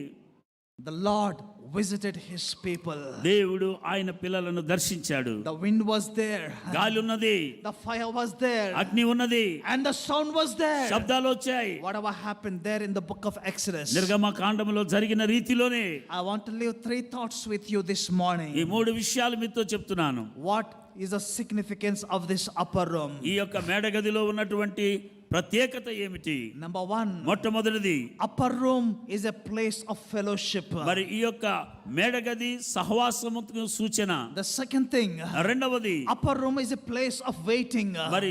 The Lord visited his people.
దేవుడు ఆయన పిల్లలను దర్శించాడు.
The wind was there.
గాలి ఉన్నది.
The fire was there.
అగ్ని ఉన్నది.
And the sound was there.
శబ్దాలు వచ్చాయి.
Whatever happened there in the book of Exodus.
నిర్గమ కాండములో జరిగిన రీతిలోనే
I want to leave 3 thoughts with you this morning.
ఈ 3 విషయాలు మీతో చెప్తున్నాను.
What is the significance of this upper room?
ఈ యొక్క మేడగదిలో ఉన్నటువంటి ప్రత్యేకత ఏమిటి?
Number 1,
మొట్టమొదటిది
upper room is a place of fellowship.
మరి ఈ యొక్క మేడగది సహవాసముకు సూచన.
The second thing,
రెండవది
upper room is a place of waiting.
మరి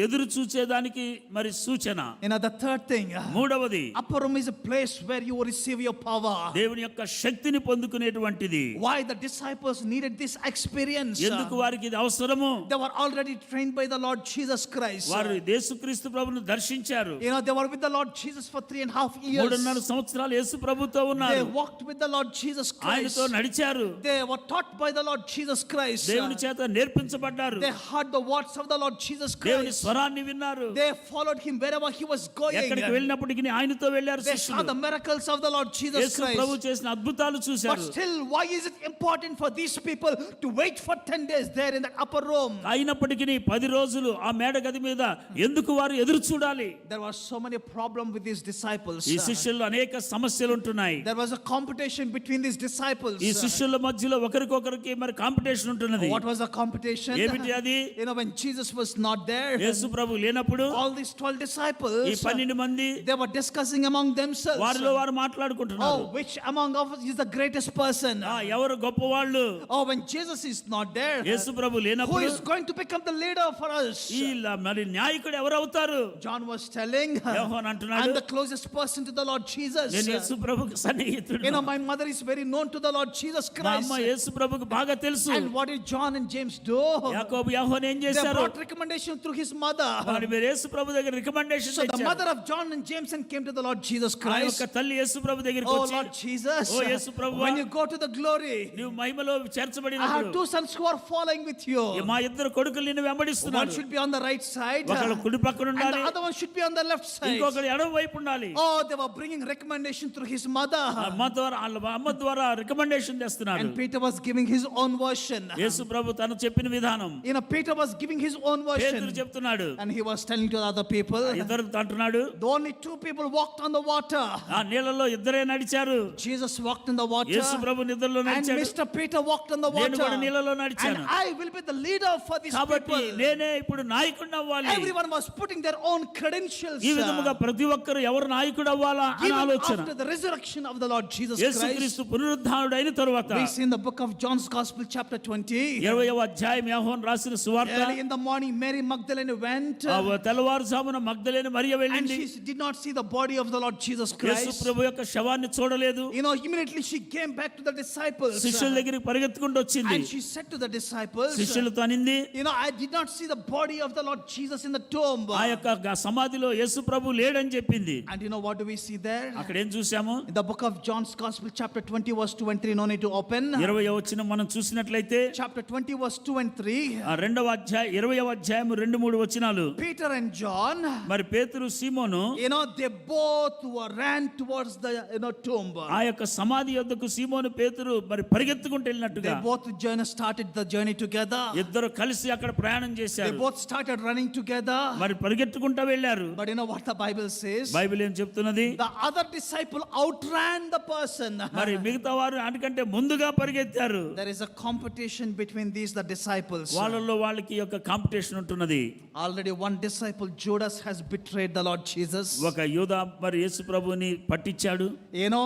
ఎదురు చూచేదానికి మరి సూచన.
You know, the third thing,
మూడవది
upper room is a place where you receive your power.
దేవుని యొక్క శక్తిని పొందుకునేటువంటిది.
Why the disciples needed this experience?
ఎందుకు వారికి ఇది అవసరము?
They were already trained by the Lord Jesus Christ.
వారు యేసుక్రీస్తు ప్రభువును దర్శించారు.
You know, they were with the Lord Jesus for 3.5 years.
3.5 సంవత్సరాలు యేసు ప్రభుతో
They
ఉన్నారు.
walked with the Lord Jesus Christ.
ఆయనతో నడిచారు.
They were taught by the Lord Jesus Christ.
దేవుని చేత నేర్పించబడ్డారు.
They heard the words of the Lord Jesus
దేవుని
Christ.
స్వరాన్ని విన్నారు.
They followed him wherever he was going.
ఎక్కడికి వెళ్ళినప్పటికీ ఆయనతో వెళ్ళారు
They saw
శిష్యులు.
the miracles of the Lord Jesus
Yesu Prabhu
Christ.
చేసిన అద్భుతాలు
But
చూశారు.
still, why is it important for these people to wait for 10 days there in that upper room?
అయినప్పటికీ 10 రోజులు ఆ మేడ గది మీద ఎందుకు వారు ఎదురు చూడాలి?
There was so many problems with these disciples.
ఈ శిష్యుల్లో అనేక సమస్యలు ఉంటున్నాయి.
There was a competition between these disciples.
ఈ శిష్యుల మధ్యలో ఒకరికొకరికి మరి కాంపిటీషన్ ఉంటున్నది.
What was the competition?
ఏమిటి అది?
You know, when Jesus was not there,
యేసు ప్రభు లేనప్పుడు
all these 12 disciples,
ఈ 12 మంది
they were discussing among themselves.
వారిలో వారు మాట్లాడుకుంటున్నారు.
Oh, which among us is the greatest person?
ఎవరు గొప్పవాళ్ళు?
Oh, when Jesus is not there,
Yesu Prabhu
who
లేనప్పుడు
is going to become the leader for us?
ఈ మరి నాయకుడు ఎవరు అవుతారు?
John was telling,
యోహాను అంటున్నాడు,
I'm the closest person to the Lord Jesus.
నేను యేసు ప్రభుకు సన్నిహితుడు.
You know, my mother is very known to the Lord Jesus
మా
Christ.
అమ్మ యేసు ప్రభుకు బాగా తెలుసు.
And what did John and James do?
యాకోబు యోహాను ఏం
They
చేశారు?
brought recommendation through his mother.
వారు మీరు యేసు ప్రభు దగ్గర రికమెండేషన్
So the
తెచ్చారు.
mother of John and James and came to the Lord Jesus
ఆ
Christ.
యొక్క తల్లి యేసు ప్రభు దగ్గరికి
Oh
వచ్చి,
Lord Jesus,
ఓ యేసు ప్రభువా,
when you go to the glory,
నీవు మహిమలో
I have
చేర్చబడినప్పుడు
2 sons who are following with you.
మా ఇద్దరు కొడుకులు నిన్ను
One
వెంబడిస్తున్నారు.
should be on the right side,
ఒకళ్ళు కుడి పక్కన
and
ఉండాలి,
the other one should be on the left side.
ఇంకొకరు ఎడమ వైపు ఉండాలి.
Oh, they were bringing recommendation through his mother.
అమ్మ ద్వారా వాళ్ళ అమ్మ ద్వారా రికమెండేషన్ తెస్తున్నారు.
And Peter was giving his own version.
యేసు ప్రభు తను చెప్పిన విధానం
You know, Peter was giving his own
పేతురు
version.
చెప్తున్నాడు.
And he was telling to the other people,
ఇద్దరు అంటున్నాడు,
the only 2 people walked on the water.
ఆ నీళ్ళలో ఇద్దరే నడిచారు.
Jesus walked in the water.
యేసు ప్రభు నిద్రలో
And
నడిచాడు.
Mr. Peter walked on the
నేను కూడా
water.
నీళ్ళలో
And
నడిచాను.
I will be the leader for these
కాబట్టి
people.
నేనే ఇప్పుడు నాయకుడిని అవ్వాలి.
Everyone was putting their own credentials.
ఈ విధముగా ప్రతి ఒక్కరు ఎవరు నాయకుడు అవ్వాలా అని
Even
ఆలోచన.
after the resurrection of the Lord Jesus Christ,
యేసుక్రీస్తు పునరుద్ధానుడు అయిన తరువాత
we see in the book of John's Gospel, chapter 20,
20వ అధ్యాయం యోహాను రాసిన సువార్త.
early in the morning, Mary Magdalene went,
ఆ తెల్లవారుజామున మగ్దలేని మరియ
and
వెళ్ళింది.
she did not see the body of the Lord Jesus
Yesu
Christ.
ప్రభు యొక్క శవాన్ని చూడలేదు.
You know, immediately she came back to the disciples,
శిష్యుల దగ్గరికి పరిగెత్తుకుంటూ వచ్చింది.
and she said to the disciples,
శిష్యులతో అనింది,
you know, I did not see the body of the Lord Jesus in the tomb.
ఆ యొక్క సమాధిలో యేసు ప్రభు లేడని చెప్పింది.
And you know what do we see there?
అక్కడ ఏం చూసాము?
In the book of John's Gospel, chapter 20, verse 2 and 3, no need to open.
20వ వచనం మనం చూసినట్లయితే
Chapter 20, verse 2 and 3.
ఆ 20వ అధ్యాయం 2-3 వచనాలు.
Peter and John,
మరి పేతురు సీమోను
you know, they both ran towards the, you know, tomb.
ఆ యొక్క సమాధి యొద్దకు సీమోను పేతురు మరి పరిగెత్తుకుంటూ
They
వెళ్ళినట్టుగా
both started the journey together.
ఇద్దరు కలిసి అక్కడ ప్రయాణం
They
చేశారు.
both started running together.
మరి పరిగెత్తుకుంటూ వెళ్ళారు.
But you know what the Bible says?
Bible ఏం చెప్తున్నది?
The other disciple outran the person.
మరి మిగతా వారు అందుకంటే ముందుగా పరిగెత్తారు.
There is a competition between these the disciples.
వాళ్ళల్లో వాళ్ళకి యొక్క కాంపిటీషన్ ఉంటున్నది.
Already one disciple, Judas, has betrayed the Lord Jesus.
ఒక యూదా మరి యేసు ప్రభుని పట్టించాడు.
You know,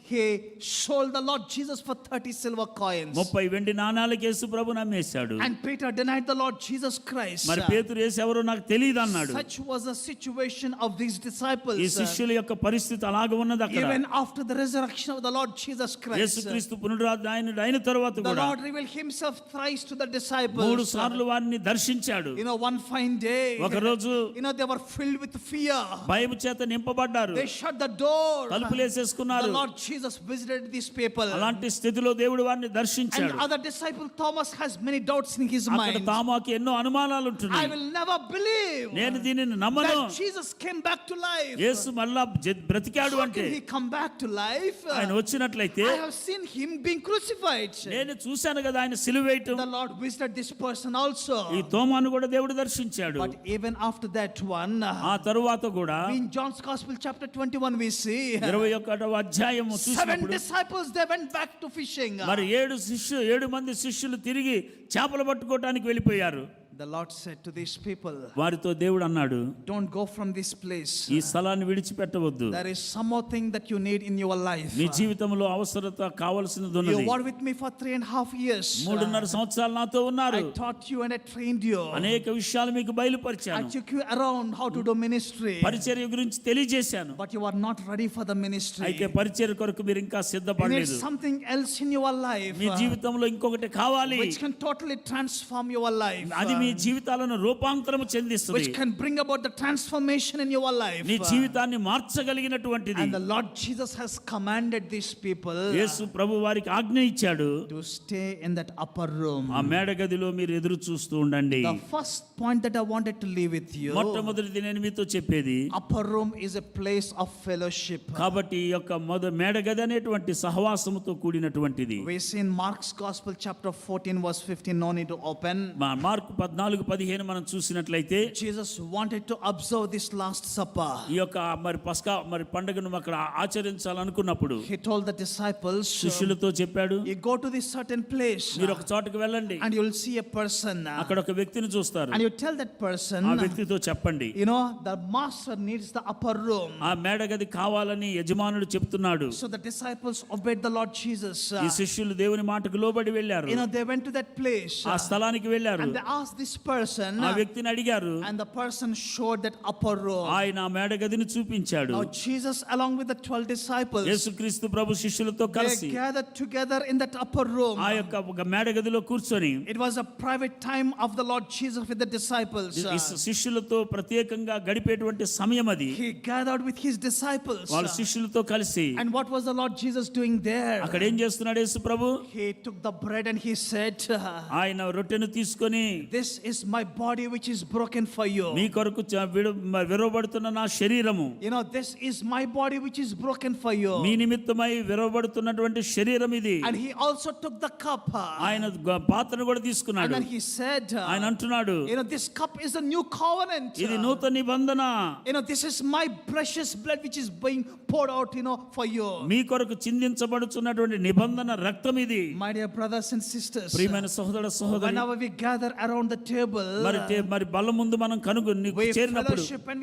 he sold the Lord Jesus for 30 silver coins.
30 వెండి నాణాలకు యేసు ప్రభుని అమ్మేశాడు.
And Peter denied the Lord Jesus Christ.
మరి పేతురు యేసు ఎవరో నాకు తెలియదు అన్నాడు.
Such was the situation of these disciples.
ఈ శిష్యుల యొక్క పరిస్థితి అలాగ ఉన్నది అక్కడ.
Even after the resurrection of the Lord Jesus Christ,
యేసుక్రీస్తు పునరుద్ధానుడు అయిన తరువాత
the
కూడా
Lord revealed himself thrice to the disciples.
3 సార్లు వారిని దర్శించాడు.
You know, one fine day,
ఒక రోజు
you know, they were filled with fear.
భయము చేత నింపబడ్డారు.
They shut the door.
తలుపులేసేసుకున్నారు.
The Lord Jesus visited these people.
అలాంటి స్థితిలో దేవుడు వారిని
And
దర్శించాడు.
other disciple Thomas has many doubts in his
అక్కడ
mind.
తామాకి ఎన్నో అనుమానాలు
I
ఉంటున్నాయి.
will never believe
నేను దీనిని నమ్మను.
that Jesus came back to life.
యేసు మళ్ళా బ్రతికాడు
How
అంటే
can he come back to life?
ఆయన వచ్చినట్లయితే
I have seen him being crucified.
నేను చూశాను కదా ఆయన సిలువేయటం.
The Lord visited this person also.
ఈ తోమాను కూడా దేవుడు దర్శించాడు.
But even after that one,
ఆ తరువాత కూడా
in John's Gospel chapter 21 we see
21వ అధ్యాయము
7
చూసినప్పుడు
disciples, they went back to fishing.
మరి 7 మంది శిష్యులు తిరిగి చేపలు పట్టుకోవడానికి వెళ్ళిపోయారు.
The Lord said to these people,
వారితో దేవుడు అన్నాడు,
don't go from this place.
ఈ స్థలాన్ని విడిచిపెట్టవద్దు.
There is some more thing that you need in your life.
నీ జీవితంలో అవసరత కావాల్సినది
You
ఉన్నది.
were with me for 3.5 years.
3.5 సంవత్సరాలు నాతో ఉన్నారు.
I taught you and I trained you.
అనేక విషయాలు మీకు
I
బయలుపరిచాను.
took you around how to do ministry.
పరిచర్య గురించి తెలియజేశాను.
But you are not ready for the ministry.
అయితే పరిచర్య కొరకు మీరు ఇంకా
You need
సిద్ధపడలేదు.
something else in your life
మీ జీవితంలో ఇంకొకటి కావాలి.
which can totally transform your life.
అది మీ మీ జీవితాలను రూపాంతరము చెందిస్తుంది,
which can bring about the transformation in your life.
నీ జీవితాన్ని మార్చగలిగినటువంటిది.
And the Lord Jesus has commanded these people
యేసు ప్రభు వారికి ఆజ్ఞ ఇచ్చాడు,
to stay in that upper room.
ఆ మేడ గదిలో మీరు ఎదురు చూస్తూ ఉండండి.
The first point that I wanted to leave with you,
మొట్టమొదటిది నేను మీతో చెప్పేది,
upper room is a place of fellowship.
కాబట్టి ఈ యొక్క మేడ గది అనేటువంటి సహవాసముతో కూడినటువంటిది.
We see in Mark's Gospel chapter 14 verse 15, no need to open.
Mark 14:15 మనం చూసినట్లయితే
Jesus wanted to observe this last supper.
ఈ యొక్క మరి పస్కా మరి పండుగను అక్కడ ఆచరించాలనుకున్నప్పుడు
He told the disciples,
శిష్యులతో చెప్పాడు,
you go to this certain place
మీరు ఒక చోటకి వెళ్ళండి,
and you will see a person,
అక్కడ ఒక వ్యక్తిని చూస్తారు,
and you tell that person,
ఆ వ్యక్తితో చెప్పండి,
you know, the master needs the upper room.
ఆ మేడ గది కావాలని యజమానుడు చెప్తున్నాడు.
So the disciples obeyed the Lord Jesus.
ఈ శిష్యులు దేవుని మాటకు లోబడి వెళ్ళారు,
You know, they went to that place
ఆ స్థలానికి వెళ్ళారు,
and they asked this person,
ఆ వ్యక్తిని అడిగారు,
and the person showed that upper room.
ఆయన ఆ మేడ గదిని చూపించాడు.
Now Jesus, along with the 12 disciples,
యేసుక్రీస్తు ప్రభు శిష్యులతో
they
కలిసి
gathered together in that upper room.
ఆ యొక్క ఒక మేడ గదిలో కూర్చొని
It was a private time of the Lord Jesus with the disciples.
ఈ శిష్యులతో ప్రత్యేకంగా గడిపేటువంటి సమయం అది.
He gathered with his disciples.
వాళ్ళ శిష్యులతో కలిసి
And what was the Lord Jesus doing there?
అక్కడ ఏం చేస్తున్నాడు యేసు ప్రభు?
He took the bread and he said,
ఆయన రొట్టెను తీసుకొని,
this is my body which is broken for you.
మీ కొరకు విరవబడుతున్న నా శరీరము,
You know, this is my body which is broken for you.
మీ నిమిత్తమై విరవబడుతున్నటువంటి శరీరం ఇది.
And he also took the cup.
ఆయన పాత్రను కూడా
And
తీసుకున్నాడు.
then he said,
ఆయన అంటున్నాడు,
you know, this cup is a new covenant.
ఇది నూతన నిబంధన,
You know, this is my precious blood which is being poured out, you know, for you.
మీ కొరకు చిందించబడుతున్నటువంటి నిబంధన రక్తం ఇది.
My dear brothers and sisters,
ప్రియమైన సహోదర సహోదరి,
whenever we gather around the table,
మరి బల్ల ముందు మనం
we
చేరినప్పుడు
fellowship and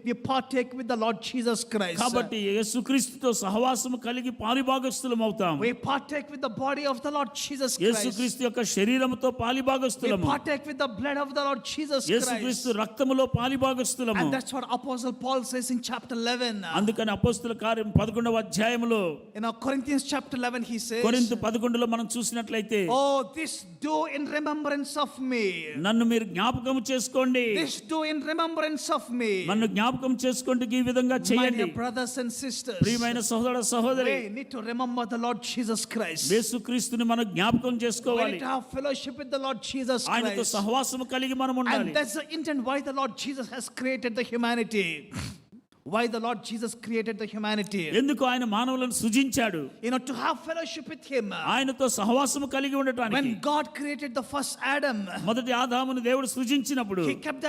we partake with the Lord Jesus Christ.
కాబట్టి యేసుక్రీస్తుతో సహవాసము కలిగి పాలిభాగస్తులం అవుతాం.
We partake with the body of the Lord Jesus Christ.
యేసుక్రీస్తు యొక్క శరీరముతో
We
పాలిభాగస్తులము,
partake with the blood of the Lord Jesus Christ.
యేసుక్రీస్తు రక్తములో పాలిభాగస్తులము.
And that's what Apostle Paul says in chapter 11.
అందుకని అపోస్తల కార్యం 11వ అధ్యాయములో,
In Corinthians chapter 11 he says,
కొరింథు 11లో మనం చూసినట్లయితే,
oh, this do in remembrance of me.
నన్ను మీరు జ్ఞాపకం చేసుకోండి,
This do in remembrance of me.
నన్ను జ్ఞాపకం చేసుకుంటూ ఈ విధంగా
My
చేయండి.
dear brothers and sisters,
ప్రియమైన సహోదర సహోదరి,
we need to remember the Lord Jesus Christ.
యేసుక్రీస్తుని మనం జ్ఞాపకం
We
చేసుకోవాలి.
need to have fellowship with the Lord Jesus
ఆయనతో
Christ.
సహవాసము కలిగి మనం
And
ఉండాలి.
that's the intent why the Lord Jesus has created the humanity. Why the Lord Jesus created the humanity.
ఎందుకు ఆయన మానవులను సృజించాడు?
You know, to have fellowship with Him.
ఆయనతో సహవాసము కలిగి ఉండటానికి.
When God created the first Adam,
మొదటి ఆదామును దేవుడు సృజించినప్పుడు
He kept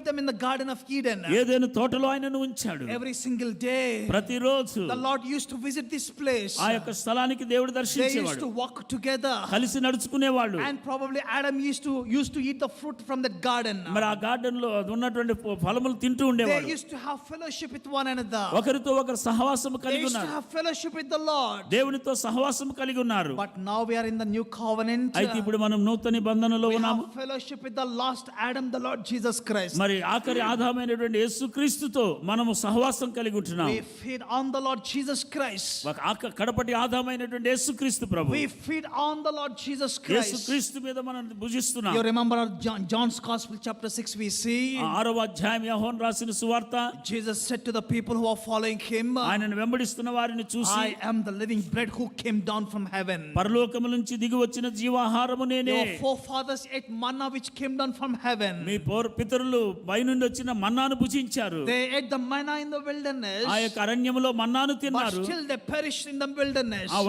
them in the Garden of Eden.
ఏదైనా తోటలో ఆయనను ఉంచాడు.
Every single day,
ప్రతిరోజు
the Lord used to visit this place.
ఆ యొక్క స్థలానికి దేవుడు
They used
దర్శించేవాడు,
to walk together.
కలిసి నడుచుకునేవాళ్ళు.
And probably Adam used to eat the fruit from that garden.
మరి ఆ గార్డెన్ లో ఉన్నటువంటి ఫలములు తింటూ
They
ఉండేవాడు.
used to have fellowship with one another.
ఒకరితో ఒకరు సహవాసము
They
కలిగి
used to
ఉన్నారు,
have fellowship with the Lord.
దేవునితో సహవాసము కలిగి ఉన్నారు.
But now we are in the new covenant.
అయితే ఇప్పుడు మనం నూతన నిబంధనలో
We
ఉన్నాము.
have fellowship with the last Adam, the Lord Jesus Christ.
మరి ఆఖరి ఆదామైనటువంటి యేసుక్రీస్తుతో మనము సహవాసం కలిగి ఉంటున్నాం.
We feed on the Lord Jesus Christ.
కడపటి ఆదామైనటువంటి యేసుక్రీస్తు ప్రభు,
We feed on the Lord Jesus Christ.
యేసుక్రీస్తు మీద మనం భుజిస్తున్నాం.
You remember John's Gospel chapter 6 we see
6వ అధ్యాయం యోహాను రాసిన సువార్త,
Jesus said to the people who are following him,
ఆయనను వెంబడిస్తున్న వారిని చూసి,
I am the living bread who came down from heaven.
పరలోకము నుంచి దిగి వచ్చిన జీవాహారము నేనే.
Your forefathers ate manna which came down from heaven.
మీ పితరులు పైనుండి వచ్చిన మన్నాను భుజించారు.
They ate the manna in the wilderness,
ఆ యొక్క అరణ్యములో మన్నాను
but
తిన్నారు.
still they perished in the wilderness.
ఆ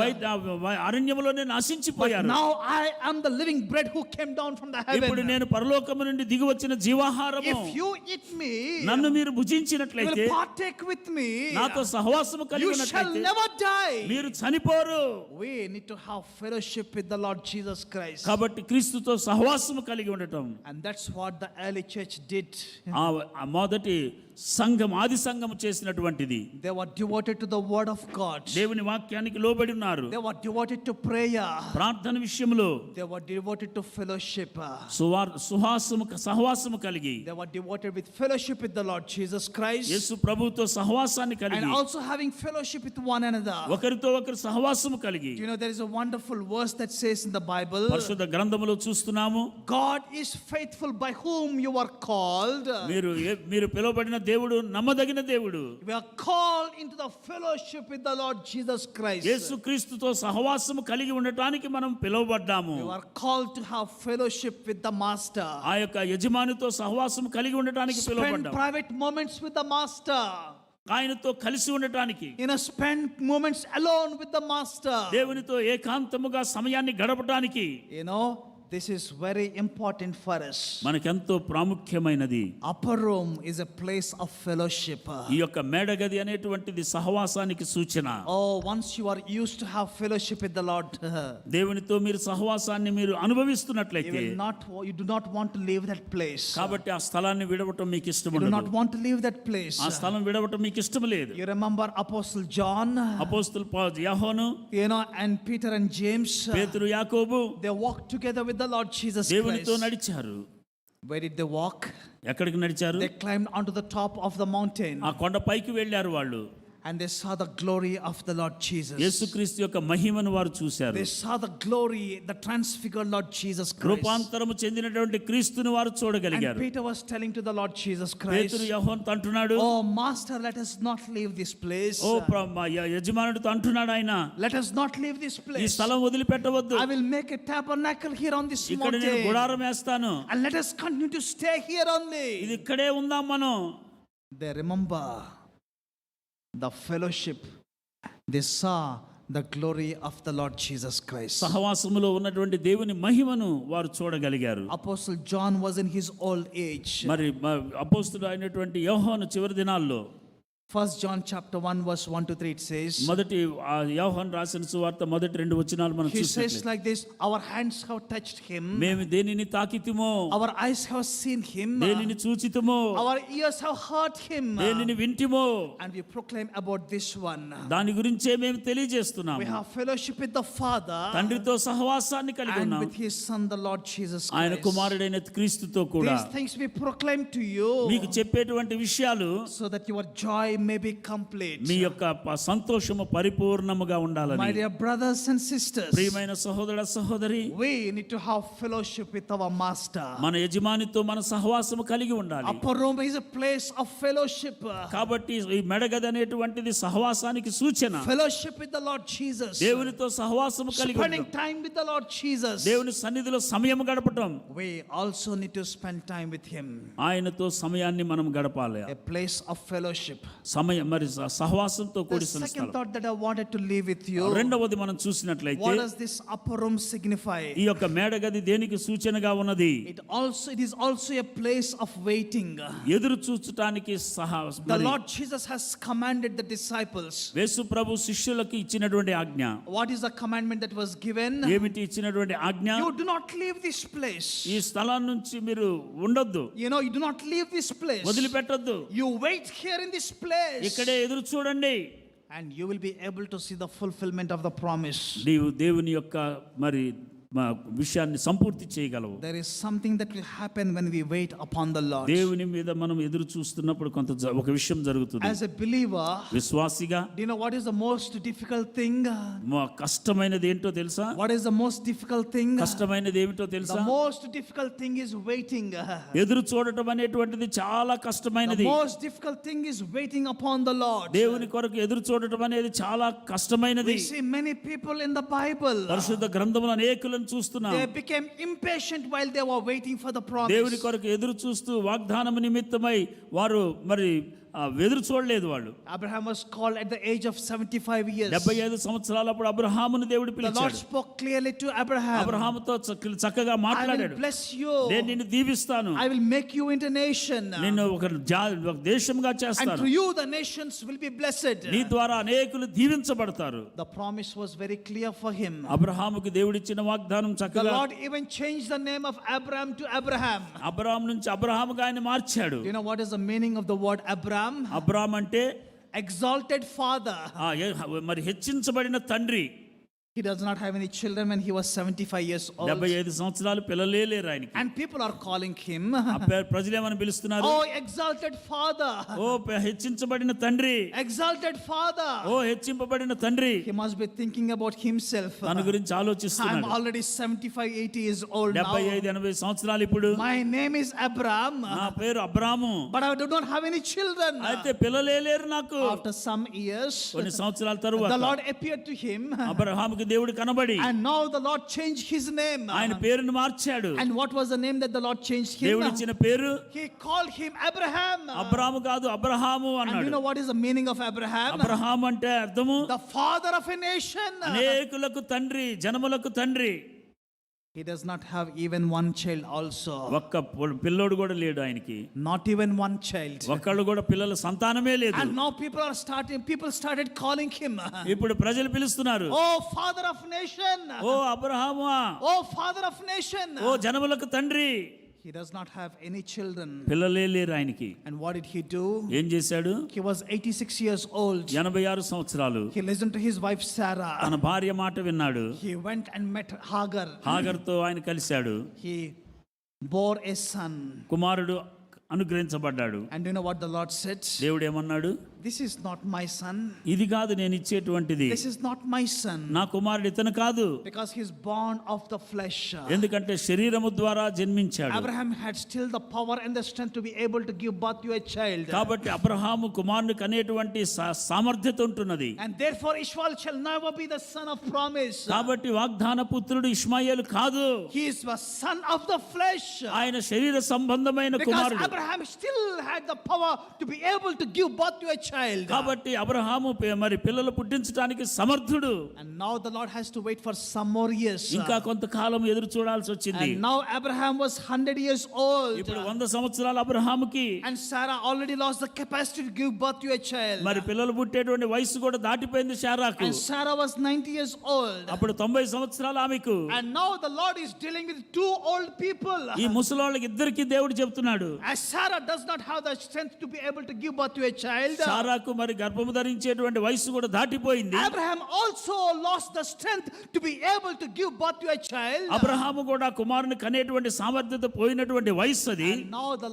అరణ్యములోనే నశించిపోయారు.
But now I am the living bread who came down from the
ఇప్పుడు
heaven.
నేను పరలోకము నుండి దిగి వచ్చిన జీవాహారము.
If you eat me,
నన్ను మీరు
you
భుజించినట్లయితే,
will partake with me,
నాతో సహవాసము కలిగి
you shall
ఉన్నట్లయితే
never die.
మీరు చనిపోరు.
We need to have fellowship with the Lord Jesus Christ.
కాబట్టి క్రీస్తుతో సహవాసము కలిగి ఉండటం,
And that's what the early church did.
ఆ మొదటి సంఘం ఆది సంఘం చేసినటువంటిది.
They were devoted to the word of God.
దేవుని వాక్యానికి లోబడి ఉన్నారు.
They were devoted to prayer.
ప్రార్థన విషయంలో
They were devoted to fellowship.
సహవాసము కలిగి,
They were devoted with fellowship with the Lord Jesus Christ.
యేసు ప్రభువుతో సహవాసాన్ని
And
కలిగి,
also having fellowship with one another.
ఒకరితో ఒకరు సహవాసము కలిగి.
You know, there is a wonderful verse that says in the Bible,
పరిశుద్ధ గ్రంథములో చూస్తున్నాము,
God is faithful by whom you are called.
మీరు పిలువబడిన దేవుడు నమ్మదగిన దేవుడు.
We are called into the fellowship with the Lord Jesus Christ.
యేసుక్రీస్తుతో సహవాసము కలిగి ఉండటానికి మనం పిలువబడ్డాము.
You are called to have fellowship with the Master.
ఆ యొక్క యజమానితో సహవాసము కలిగి ఉండటానికి
Spend
పిలువబడ్డాము.
private moments with the Master.
ఆయనతో కలిసి ఉండటానికి,
Spend moments alone with the Master.
దేవునితో ఏకాంతముగా సమయాన్ని గడపడానికి
This is very important for us.
మనకెంతో ప్రాముఖ్యమైనది.
Upper room is a place of fellowship.
ఈ యొక్క మేడగది అనేటువంటిది సహవాసానికి సూచన.
Once you are used to have fellowship with the Lord,
దేవునితో మీరు సహవాసాన్ని మీరు అనుభవిస్తున్నట్లయితే,
you do not want to leave that place.
కాబట్టి ఆ స్థలాన్ని విడవటం మీకు ఇష్టం
You do not
ఉండదు.
want to leave that place.
ఆ స్థలం విడవటం మీకు ఇష్టం లేదు.
You remember Apostle John,
అపోస్తలు యోహాను,
and Peter and James.
పేతురు, యాకోబు,
They walked together with the Lord Jesus
దేవునితో
Christ.
నడిచారు.
Where did they walk?
ఎక్కడికి నడిచారు?
They climbed onto the top of the mountain.
ఆ కొండ పైకి వెళ్ళారు వాళ్ళు.
And they saw the glory of the Lord Jesus.
యేసుక్రీస్తు యొక్క మహిమను వారు చూశారు.
They saw the glory, the transfigured Lord Jesus Christ.
రూపాంతరము చెందినటువంటి క్రీస్తుని వారు
And
చూడగలిగారు.
Peter was telling to the Lord Jesus Christ,
పేతురు యోహానుతో అంటున్నాడు,
Master, let us not leave this place.
యజమానుడితో అంటున్నాడు ఆయన,
Let us not leave this
ఈ
place.
స్థలం వదిలిపెట్టవద్దు.
I will make a tabernacle here on this
ఇక్కడ నేను
mountain.
గుడారం వేస్తాను.
And let us continue to stay here only.
ఇది ఇక్కడే ఉందాం మనం.
They remember the fellowship. They saw the glory of the Lord Jesus Christ.
సహవాసములో ఉన్నటువంటి దేవుని మహిమను వారు చూడగలిగారు.
Apostle John was in his old age.
మరి అపోస్తలుడు అయినటువంటి యోహాను చివరి దినాల్లో,
1 John chapter 1 verse 1 to 3 it says,
మొదటి యోహాను రాసిన సువార్త మొదటి 2 వచనాలు మనం
he says
చూసినట్లయితే,
like this, our hands have touched him,
మేము దేనిని తాకితిమో,
our eyes have seen him,
దేనిని చూచితిమో,
our ears have heard him,
దేనిని వింటిమో,
and we proclaim about this one.
దాని గురించే మేము తెలియజేస్తున్నాము.
We have fellowship with the Father
తండ్రితో సహవాసాన్ని కలిగి
and
ఉన్నాం,
with his Son the Lord Jesus
ఆయన
Christ.
కుమారుడైన క్రీస్తుతో కూడా.
These things we proclaim to you
మీకు చెప్పేటువంటి విషయాలు
so that your joy may be complete.
మీ యొక్క సంతోషము పరిపూర్ణముగా
My
ఉండాలని.
dear brothers and sisters,
ప్రియమైన సహోదర సహోదరి,
we need to have fellowship with our Master.
మన యజమానితో మన సహవాసము కలిగి ఉండాలి.
Upper room is a place of fellowship.
కాబట్టి ఈ మెడగది అనేటువంటిది సహవాసానికి సూచన.
Fellowship with the Lord Jesus.
దేవునితో సహవాసము కలిగి
Spending
ఉండడం,
time with the Lord Jesus.
దేవుని సన్నిధిలో సమయం గడపటం,
We also need to spend time with Him.
ఆయనతో సమయాన్ని మనం గడపాలి.
A place of fellowship.
సమయం మరి సహవాసంతో
The
కూడిన
second
స్థలం.
thought that I wanted to leave with you.
రెండవది మనం చూసినట్లయితే,
What does this upper room signify?
ఈ యొక్క మేడగది దేనికి సూచనగా ఉన్నది?
It is also a place of waiting.
ఎదురు చూచటానికి
The Lord Jesus has commanded the disciples.
యేసు ప్రభు శిష్యులకు ఇచ్చినటువంటి ఆజ్ఞ.
What is the commandment that was given?
ఏమిటి ఇచ్చినటువంటి ఆజ్ఞ?
You do not leave this place.
ఈ స్థలం నుంచి మీరు ఉండొద్దు,
You do not leave this place.
వదిలిపెట్టొద్దు.
You wait here in this place.
ఇక్కడే ఎదురు చూడండి,
And you will be able to see the fulfillment of the promise.
నీవు దేవుని యొక్క మరి విషయాన్ని సంపూర్తి చేయగలవు.
There is something that will happen when we wait upon the Lord.
దేవుని మీద మనం ఎదురు చూస్తున్నప్పుడు ఒక విషయం జరుగుతుంది.
As a believer,
విశ్వాసిగా
do you know what is the most difficult thing?
కష్టమైనది ఏంటో తెలుసా?
What is the most difficult thing?
కష్టమైనది ఏమిటో తెలుసా?
The most difficult thing is waiting.
ఎదురు చూడటం అనేటువంటిది చాలా
The
కష్టమైనది.
most difficult thing is waiting upon the Lord.
దేవుని కొరకు ఎదురు చూడటం అనేది చాలా కష్టమైనది.
We see many people in the Bible.
పరిశుద్ధ గ్రంథములో అనేకులను చూస్తున్నాం.
They became impatient while they were waiting for the promise.
దేవుని కొరకు ఎదురు చూస్తూ వాగ్దానము నిమిత్తమై వారు మరి ఎదురు చూడలేదు వాళ్ళు.
Abraham was called at the age of 75 years.
75 సంవత్సరాలప్పుడు అబ్రహామును దేవుడు
The Lord
పిలిచాడు.
spoke clearly to Abraham.
అబ్రహాముతో చక్కగా
I will
మాట్లాడాడు.
bless you.
నేను నిన్ను దీవిస్తాను,
I will make you into a nation.
నిన్ను ఒక దేశంగా
And
చేస్తాను,
through you the nations will be blessed.
నీ ద్వారా అనేకులు దీవించబడతారు.
The promise was very clear for him.
అబ్రహాముకి దేవుడిచ్చిన వాగ్దానం
The
చక్కగా
Lord even changed the name of Abraham to Abraham.
Abraham నుంచి అబ్రహాముగా ఆయన మార్చాడు.
Do you know what is the meaning of the word Abraham?
Abraham అంటే
Exalted father.
మరి హెచ్చించబడిన తండ్రి.
He does not have any children when he was 75 years old.
75 సంవత్సరాలు పిల్లలే లేరు ఆయనకి.
And people are calling him,
ప్రజలు ఏమని పిలుస్తున్నారు?
oh exalted father.
ఓ హెచ్చించబడిన తండ్రి,
Exalted father.
ఓ హెచ్చింపబడిన తండ్రి.
He must be thinking about himself.
తన గురించి
I'm
ఆలోచిస్తున్నాడు.
already 75 80 years old now.
75 80 సంవత్సరాలు ఇప్పుడు.
My name is Abraham,
నా పేరు అబ్రాము,
but I do not have any children.
అయితే పిల్లలే లేరు నాకు.
After some years,
కొన్ని సంవత్సరాల
the
తరువాత
Lord appeared to him,
అబ్రహాముకి దేవుడు కనబడి
and now the Lord changed his name.
ఆయన పేరును మార్చాడు.
And what was the name that the Lord changed him?
దేవుడు ఇచ్చిన పేరు
He called him Abraham.
అబ్రాము కాదు, అబ్రహాము
And you
అన్నాడు.
know what is the meaning of Abraham?
Abraham అంటే అర్థము
The father of a nation.
అనేకులకు తండ్రి, జనములకు తండ్రి.
He does not have even one child also.
ఒక్క పిల్లోడు కూడా లేడు ఆయనకి.
Not even one child.
ఒక్కళ్ళు కూడా పిల్లల సంతానమే లేదు.
And now people started calling him,
ఇప్పుడు ప్రజలు పిలుస్తున్నారు,
oh father of nation.
Oh Abraham,
Oh father of nation.
ఓ జనములకు తండ్రి.
He does not have any children.
పిల్లలే లేరు ఆయనకి.
And what did he do?
ఏం చేశాడు?
He was 86 years old.
86 సంవత్సరాలు.
He listened to his wife Sarah.
తన భార్య మాట విన్నాడు.
He went and met Hagar.
హాగర్తో ఆయన కలిశాడు.
He bore a son.
కుమారుడు అనుగ్రహించబడ్డాడు.
And you know what the Lord said?
దేవుడు ఏమన్నాడు?
This is not my son.
ఇది కాదు నేను ఇచ్చేటువంటిది.
This is not my son.
నా కుమారుడు ఇతను కాదు.
Because he is born of the flesh.
ఎందుకంటే శరీరము ద్వారా జన్మించాడు.
Abraham had still the power and the strength to be able to give birth to a child.
కాబట్టి అబ్రహాము కుమారుని కనేటువంటి సామర్థ్యత ఉంటున్నది.
And therefore Ishmael shall never be the son of promise.
కాబట్టి వాగ్దాన పుత్రుడు ఇష్మాయేలు కాదు.
He is the son of the flesh.
ఆయన శరీర సంబంధమైన
Because
కుమారుడు.
Abraham still had the power to be able to give birth to a child.
కాబట్టి అబ్రహాము మరి పిల్లలు పుట్టించడానికి సమర్థుడు.
And now the Lord has to wait for some more years.
ఇంకా కొంతకాలం ఎదురు చూడాల్సి వచ్చింది.
And now Abraham was 100 years old.
ఇప్పుడు 100 సంవత్సరాల అబ్రహాముకి.
And Sarah already lost the capacity to give birth to a child.
మరి పిల్లలు పుట్టేటువంటి వయసు కూడా దాటిపోయింది శారాకు.
And Sarah was 90 years old.
అప్పుడు 90 సంవత్సరాలు ఆమెకు.
And now the Lord is dealing with two old people.
ఈ ముసలోళ్ళకి ఇద్దరికి దేవుడు చెప్తున్నాడు,
As Sarah does not have the strength to be able to give birth to a child,
సారాకు మరి గర్భము ధరించేటువంటి వయసు కూడా దాటిపోయింది.
Abraham also lost the strength to be able to give birth to a child.
Abraham కూడా కుమారుని కనేటువంటి సామర్థ్యత పోయినటువంటి వయసు అది.
And now the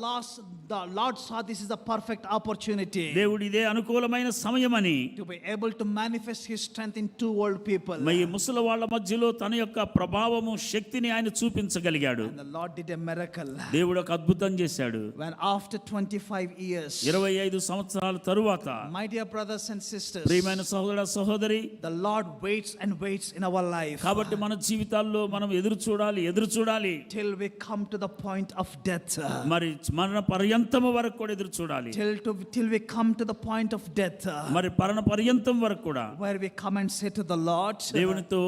Lord saw this is a perfect opportunity
దేవుడు ఇదే అనుకూలమైన సమయమని
to be able to manifest his strength in two old people.
ఈ ముసలి వాళ్ళ మధ్యలో తన యొక్క ప్రభావము శక్తిని ఆయన చూపించగలిగాడు.
And the Lord did a miracle.
దేవుడు ఒక అద్భుతం చేశాడు.
When after 25 years,
25 సంవత్సరాల తరువాత,
my dear brothers and sisters,
ప్రియమైన సహోదర సహోదరి,
the Lord waits and waits in our life
కాబట్టి మన జీవితాల్లో మనం ఎదురు చూడాలి
till we come to the point of death.
మరి మరణ పర్యంతము వరకు కూడా ఎదురు చూడాలి.
Till we come to the point of death,
మరి మరణ పర్యంతం వరకు కూడా
where we come and say to the Lord,
దేవునితో,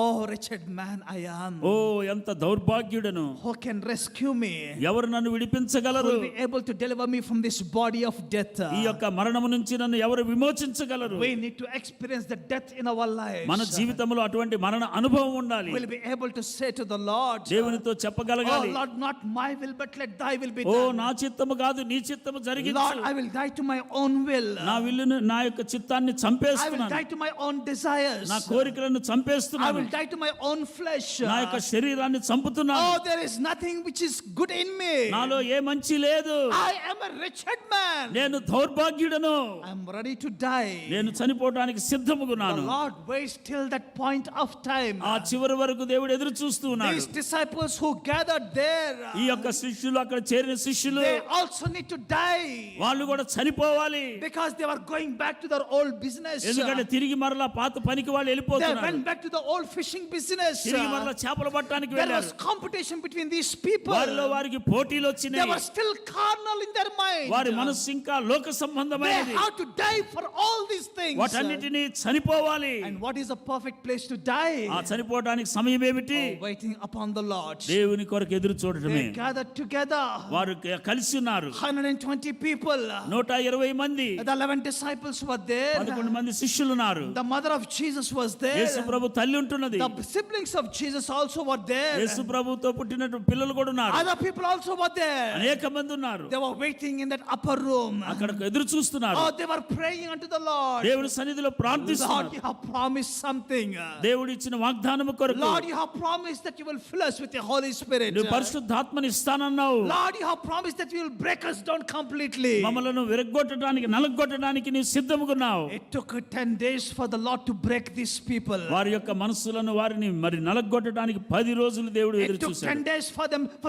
oh wretched man I am,
ఓ ఎంత దౌర్భాగ్యుడను,
who can rescue me,
ఎవరు నన్ను
who
విడిపించగలరు,
will be able to deliver me from this body of death.
ఈ యొక్క మరణము నుంచి నన్ను ఎవరు విమోచించగలరు.
We need to experience the death in our lives.
మన జీవితంలో అటువంటి మరణ అనుభవం ఉండాలి.
We'll be able to say to the Lord,
దేవునితో
oh
చెప్పగలగాలి,
Lord, not my will but let thy will be
oh
done.
నా చిత్తము కాదు నీ చిత్తము
Lord,
జరిగించు.
I will die to my own will.
నా విల్లును, నా యొక్క చిత్తాన్ని
I will
చంపేస్తున్నాను.
die to my own desires.
నా కోరికలను
I
చంపేస్తున్నాను.
will die to my own flesh.
నా యొక్క శరీరాన్ని చంపుతున్నాను.
Oh, there is nothing which is good in me.
నాలో ఏ మంచి లేదు.
I am a wretched man.
నేను దౌర్భాగ్యుడను.
I am ready to die.
నేను చనిపోవడానికి
The
సిద్ధముగున్నాను.
Lord waits till that point of time.
ఆ చివరి వరకు దేవుడు ఎదురు చూస్తూ ఉన్నాడు.
These disciples who gathered there,
ఈ యొక్క శిష్యులు, అక్కడ చేరిన శిష్యులు,
they also need to die
వాళ్ళు కూడా చనిపోవాలి.
because they were going back to their old business.
ఎందుకంటే తిరిగి మరలా పాత పనికి వాళ్ళు
They
వెళ్ళిపోతున్నారు.
went back to the old fishing business.
తిరిగి మరలా చేపలు పట్టడానికి
There was
వెళ్ళారు.
competition between these people.
వారిలో వారికి పోటీలు
They
వచ్చినాయి.
were still carnal in their mind.
వారి మనస్సు ఇంకా లోక
They
సంబంధమైనది.
have to die for all these things.
వాటన్నిటిని చనిపోవాలి.
And what is a perfect place to die?
ఆ చనిపోవడానికి సమయం ఏమిటి?
Waiting upon the Lord.
దేవుని కొరకు ఎదురు చూడటమే.
They gathered together.
వారు కలిసి ఉన్నారు.
120 people.
120 మంది.
The 11 disciples were there.
11 మంది శిష్యులు ఉన్నారు.
The mother of Jesus was there.
యేసు ప్రభు తల్లి ఉంటున్నది.
The siblings of Jesus also were there.
యేసు ప్రభుతో పుట్టినటువంటి పిల్లలు కూడా ఉన్నారు.
Other people also were there.
అనేక మంది ఉన్నారు.
They were waiting in that upper room.
అక్కడ ఎదురు చూస్తున్నారు.
Oh, they were praying unto the Lord.
దేవుని సన్నిధిలో
Lord,
ప్రార్థిస్తున్నారు.
you have promised something.
దేవుడు ఇచ్చిన వాగ్దానము కొరకు
Lord, you have promised that you will fill us with your Holy Spirit.
నువ్వు పరిశుద్ధాత్మని ఇస్తానన్నావు.
Lord, you have promised that you will break us down completely.
మమ్మలను విరగొట్టడానికి నలగొట్టడానికి నీవు సిద్ధముగా ఉన్నావు.
It took 10 days for the Lord to break these people.
వారి యొక్క మనస్సులను వారిని మరి నలగొట్టడానికి 10 రోజులు దేవుడు
It
ఎదురు
took 10
చూశాడు.
days for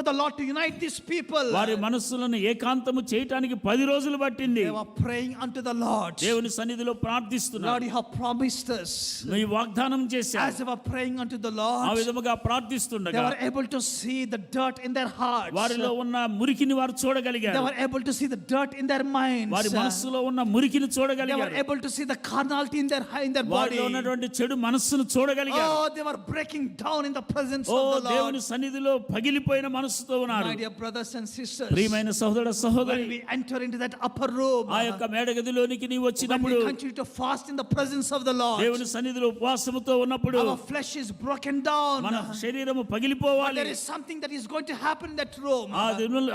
the Lord to unite these people.
వారి మనస్సులను ఏకాంతము చేయటానికి 10 రోజులు పట్టింది.
They were praying unto the Lord.
దేవుని సన్నిధిలో ప్రార్థిస్తున్నారు.
Lord, you have promised us.
నీ వాగ్దానం చేశావు.
As they were praying unto the
ఆ
Lord,
విధముగా
they
ప్రార్థిస్తుండగా
were able to see the dirt in their hearts.
వారిలో ఉన్న మురికిని వారు
They
చూడగలిగారు.
were able to see the dirt in their minds.
వారి మనస్సులో ఉన్న మురికిని
They were
చూడగలిగారు.
able to see the carnality in their body.
వారిలో ఉన్నటువంటి చెడు మనస్సును చూడగలిగారు.
Oh, they were breaking down in the presence
oh
of the Lord.
దేవుని సన్నిధిలో పగిలిపోయిన మనస్సుతో ఉన్నారు.
My dear brothers and sisters,
ప్రియమైన సహోదర సహోదరి,
when we enter into that upper room,
ఆ యొక్క మేడగదిలోనికి నీవు
when
వచ్చినప్పుడు
we continue to fast in the presence of the Lord,
దేవుని సన్నిధిలో ఉపవాసముతో ఉన్నప్పుడు
our flesh is broken down.
మన శరీరము
But
పగిలిపోవాలి.
there is something that is going to happen in that room.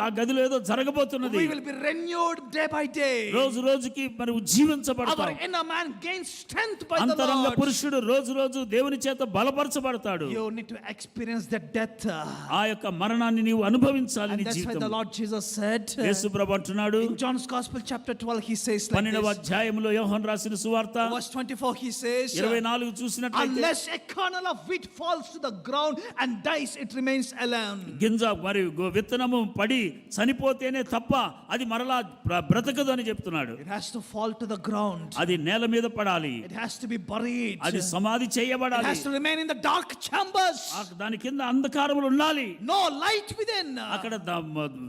ఆ గదిలో ఏదో జరగబోతున్నది.
We will be renewed day by day.
రోజు రోజుకి మరి
Our
ఉజ్జీవించబడతాం.
inner man gains strength by the
అంతరంగ
Lord.
పురుషుడు రోజు రోజు దేవుని చేత బలపరచబడతాడు.
You need to experience that death.
ఆ యొక్క మరణాన్ని నీవు అనుభవించాలి
And
నీ
that's why the
జీవితంలో.
Lord Jesus said,
యేసు ప్రభు అంటున్నాడు,
in John's Gospel chapter 12, he says like
12వ
this.
అధ్యాయంలో యోహాను రాసిన సువార్త
Verse 24, he says,
24 చూసినట్లయితే,
unless a kernel of wheat falls to the ground and dies, it remains alone.
గింజ మరి విత్తనము పడి చనిపోతేనే తప్ప అది మరలా బ్రతకదు అని చెప్తున్నాడు.
It has to fall to the ground.
అది నేల మీద పడాలి.
It has to be buried.
అది సమాధి
It
చేయబడాలి.
has to remain in the dark chambers.
దాని కింద అంధకారములు ఉండాలి.
No light within.
అక్కడ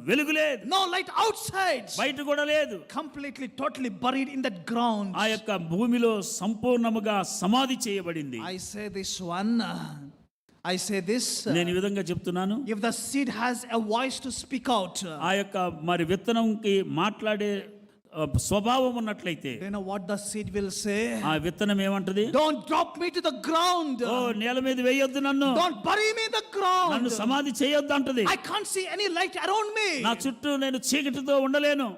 వెలుగు లేదు,
No light outside.
బయట కూడా లేదు.
Completely, totally buried in that ground.
ఆ యొక్క భూమిలో సంపూర్ణముగా సమాధి చేయబడింది.
I say this one. I say this.
నేను ఈ విధంగా చెప్తున్నాను.
If the seed has a voice to speak out,
ఆ యొక్క మరి విత్తనంకి మాట్లాడే స్వభావం ఉన్నట్లయితే
do you know what the seed will say?
ఆ విత్తనం ఏమంటది?
Don't drop me to the ground.
ఓ నేల మీద వేయొద్దు నన్ను,
Don't bury me in the ground.
నన్ను సమాధి చేయొద్దు అంటది.
I can't see any light around me.
నా చుట్టూ నేను చీకటితో ఉండలేను.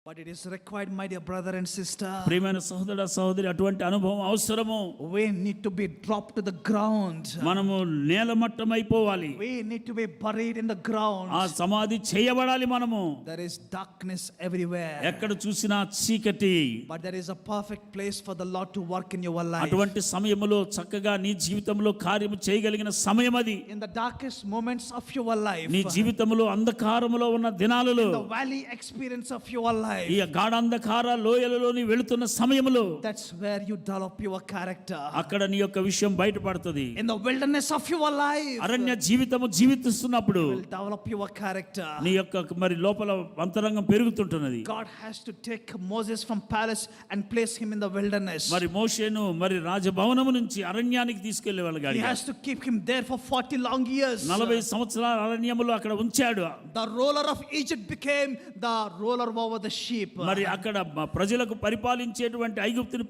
But it is required, my dear brother and sister.
ప్రియమైన సహోదర సహోదరి, అటువంటి అనుభవం అవసరము.
We need to be dropped to the ground.
మనము నేలమట్టమైపోవాలి.
We need to be buried in the ground.
ఆ సమాధి చేయబడాలి మనము.
There is darkness everywhere.
ఎక్కడ చూసినా చీకటి.
But there is a perfect place for the Lord to work in your life.
అటువంటి సమయములో చక్కగా నీ జీవితంలో కార్యము చేయగలిగిన సమయం అది.
In the darkest moments of your life.
నీ జీవితంలో అంధకారములో ఉన్న దినాలలో,
The valley experience of your life.
ఈ గాఢాంధకార లోయలలోని వెళుతున్న సమయములో,
That's where you develop your character.
అక్కడ నీ యొక్క విషయం బయటపడుతుంది.
In the wilderness of your life,
అరణ్య జీవితము జీవిస్తున్నప్పుడు
you will develop your character.
నీ యొక్క మరి లోపల అంతరంగం పెరుగుతుంటున్నది.
God has to take Moses from palace and place him in the wilderness.
మరి మోషేను మరి రాజభవనము నుంచి అరణ్యానికి తీసుకెళ్లే
He
వాళ్ళగాడు.
has to keep him there for 40 long years.
40 సంవత్సరాల అరణ్యములో అక్కడ ఉంచాడు.
The ruler of Egypt became the ruler over the sheep.
మరి అక్కడ ప్రజలకు పరిపాలించేటువంటి ఐగుప్తుని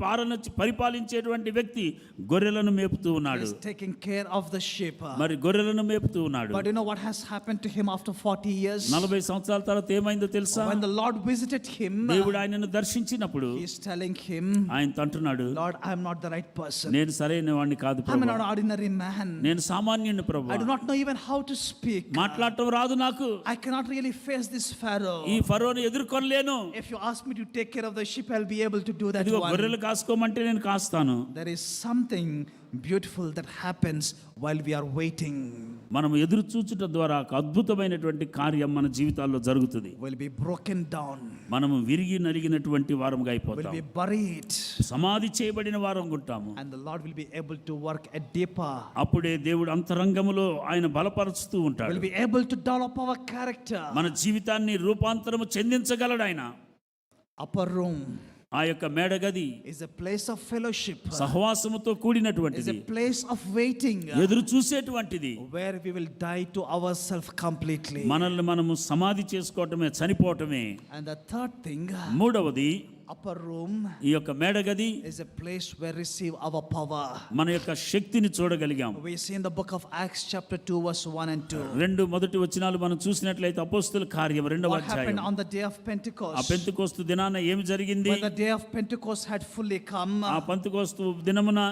పరిపాలించేటువంటి వ్యక్తి గొర్రెలను మేపుతూ ఉన్నాడు.
He's taking care of the sheep.
మరి గొర్రెలను మేపుతూ ఉన్నాడు.
But you know what has happened to him after 40 years?
40 సంవత్సరాల తర్వాత ఏమైందో తెలుసా?
When the Lord visited him,
దేవుడు ఆయనను దర్శించినప్పుడు
he's telling him,
ఆయనతో అంటున్నాడు,
Lord, I am not the right person.
నేను సరైన వాడిని కాదు
I'm
ప్రభువా.
an ordinary man.
నేను సామాన్యుని ప్రభువా.
I do not know even how to speak.
మాట్లాడటం రాదు నాకు.
I cannot really face this Pharaoh.
ఈ ఫరోను ఎదుర్కొనలేను.
If you ask me to take care of the sheep, I'll be able to do that
ఇదిగో
one.
గొర్రెలు కాసుకోమంటే నేను కాస్తాను.
There is something beautiful that happens while we are waiting.
మనం ఎదురు చూచుట ద్వారా ఒక అద్భుతమైనటువంటి కార్యం మన జీవితాల్లో జరుగుతుంది.
We'll be broken down.
మనము విరిగి నలిగినటువంటి వారంగా
We'll
అయిపోతాం.
be buried.
సమాధి చేయబడిన వారం ఉంటాము.
And the Lord will be able to work at deeper.
అప్పుడే దేవుడు అంతరంగములో ఆయన బలపరుస్తూ ఉంటాడు.
We'll be able to develop our character.
మన జీవితాన్ని రూపాంతరము చెందించగలడు ఆయన.
Upper room
ఆ యొక్క మేడగది
is a place of fellowship.
సహవాసముతో
Is
కూడినటువంటిది,
a place of waiting.
ఎదురు చూసేటువంటిది.
Where we will die to ourselves completely.
మనల్ని మనము సమాధి చేసుకోవటమే, చనిపోవటమే.
And the third thing,
మూడవది,
upper room
ఈ యొక్క మేడగది
is a place where we receive our power.
మన యొక్క శక్తిని చూడగలిగాం.
We see in the book of Acts chapter 2 verse 1 and 2.
రెండు మొదటి వచనాలు మనం చూసినట్లయితే అపోస్తలుల కార్యం 2వ
What
అధ్యాయం.
happened on the day of
ఆ
Pentecost?
పెంతెకోస్తు దినాన ఏమి జరిగింది?
When the day of Pentecost had fully come,
ఆ పెంతెకోస్తు దినమున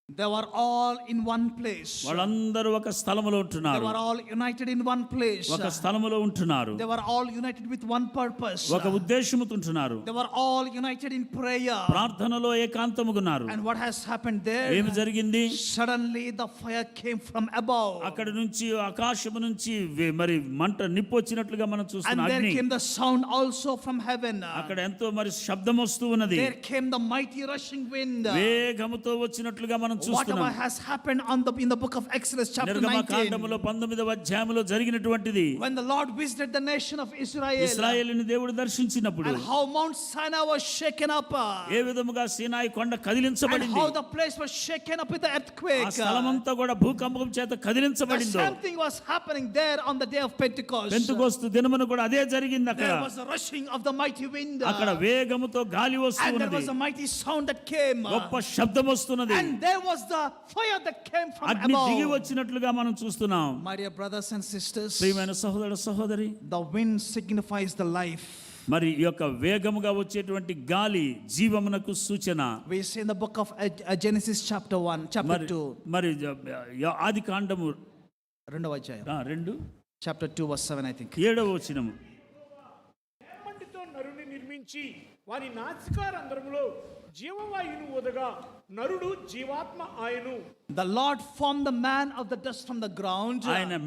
they were all in one place.
వాళ్ళందరూ ఒక స్థలములో
They
ఉంటున్నారు.
were all united in one place.
ఒక స్థలములో ఉంటున్నారు.
They were all united with one purpose.
ఒక ఉద్దేశముతో ఉంటున్నారు.
They were all united in prayer.
ప్రార్థనలో ఏకాంతముగున్నారు.
And what has happened there?
ఏమి జరిగింది?
Suddenly the fire came from above.
అక్కడి నుంచి ఆకాశము నుంచి మరి మంట నిప్పు వచ్చినట్లుగా మనం
And
చూస్తున్నాం.
there
అగ్ని.
came the sound also from heaven.
అక్కడ ఎంతో మరి శబ్దం వస్తూ ఉన్నది.
There came the mighty rushing wind.
వేగముతో వచ్చినట్లుగా మనం
Whatever
చూస్తున్నాం.
has happened in the book of Exodus chapter 19.
నిర్గమకాండములో 19వ అధ్యాయములో జరిగినటువంటిది.
When the Lord visited the nation of Israel.
ఇశ్రాయేలుని దేవుడు దర్శించినప్పుడు
And how Mount Sinai was shaken up.
ఏ విధముగా సీనాయి కొండ
And
కదిలించబడింది.
how the place was shaken up with the
ఆ
earthquake.
స్థలమంతా కూడా భూకంపం చేత
The
కదిలించబడిందో.
same thing was happening there on the day of Pentecost.
Pentecost దినమున కూడా అదే జరిగింది అక్కడ.
There was a rushing of the mighty wind.
అక్కడ వేగముతో గాలి వస్తూ
And there
ఉన్నది.
was a mighty sound that came.
గొప్ప శబ్దం వస్తున్నది.
And there was the fire that came from
అగ్ని దిగి
above.
వచ్చినట్లుగా మనం చూస్తున్నాం.
My dear brothers and sisters,
ప్రియమైన సహోదర సహోదరి,
the wind signifies the life.
మరి ఈ యొక్క వేగముగా వచ్చేటువంటి గాలి జీవమునకు సూచన.
We see in the book of Genesis chapter 1, chapter
మరి
2.
మరి ఆది కాండము
రెండవ అధ్యాయం.
2
Chapter 2 verse 7 I think.
7వ వచనము.
మంటితో నరుని నిర్మించి వారి నాసికారంధ్రములో జీవవాయువును ఊదగా నరుడు జీవాత్మ ఆయను.
The Lord formed the man of the dust from the ground
ఆయన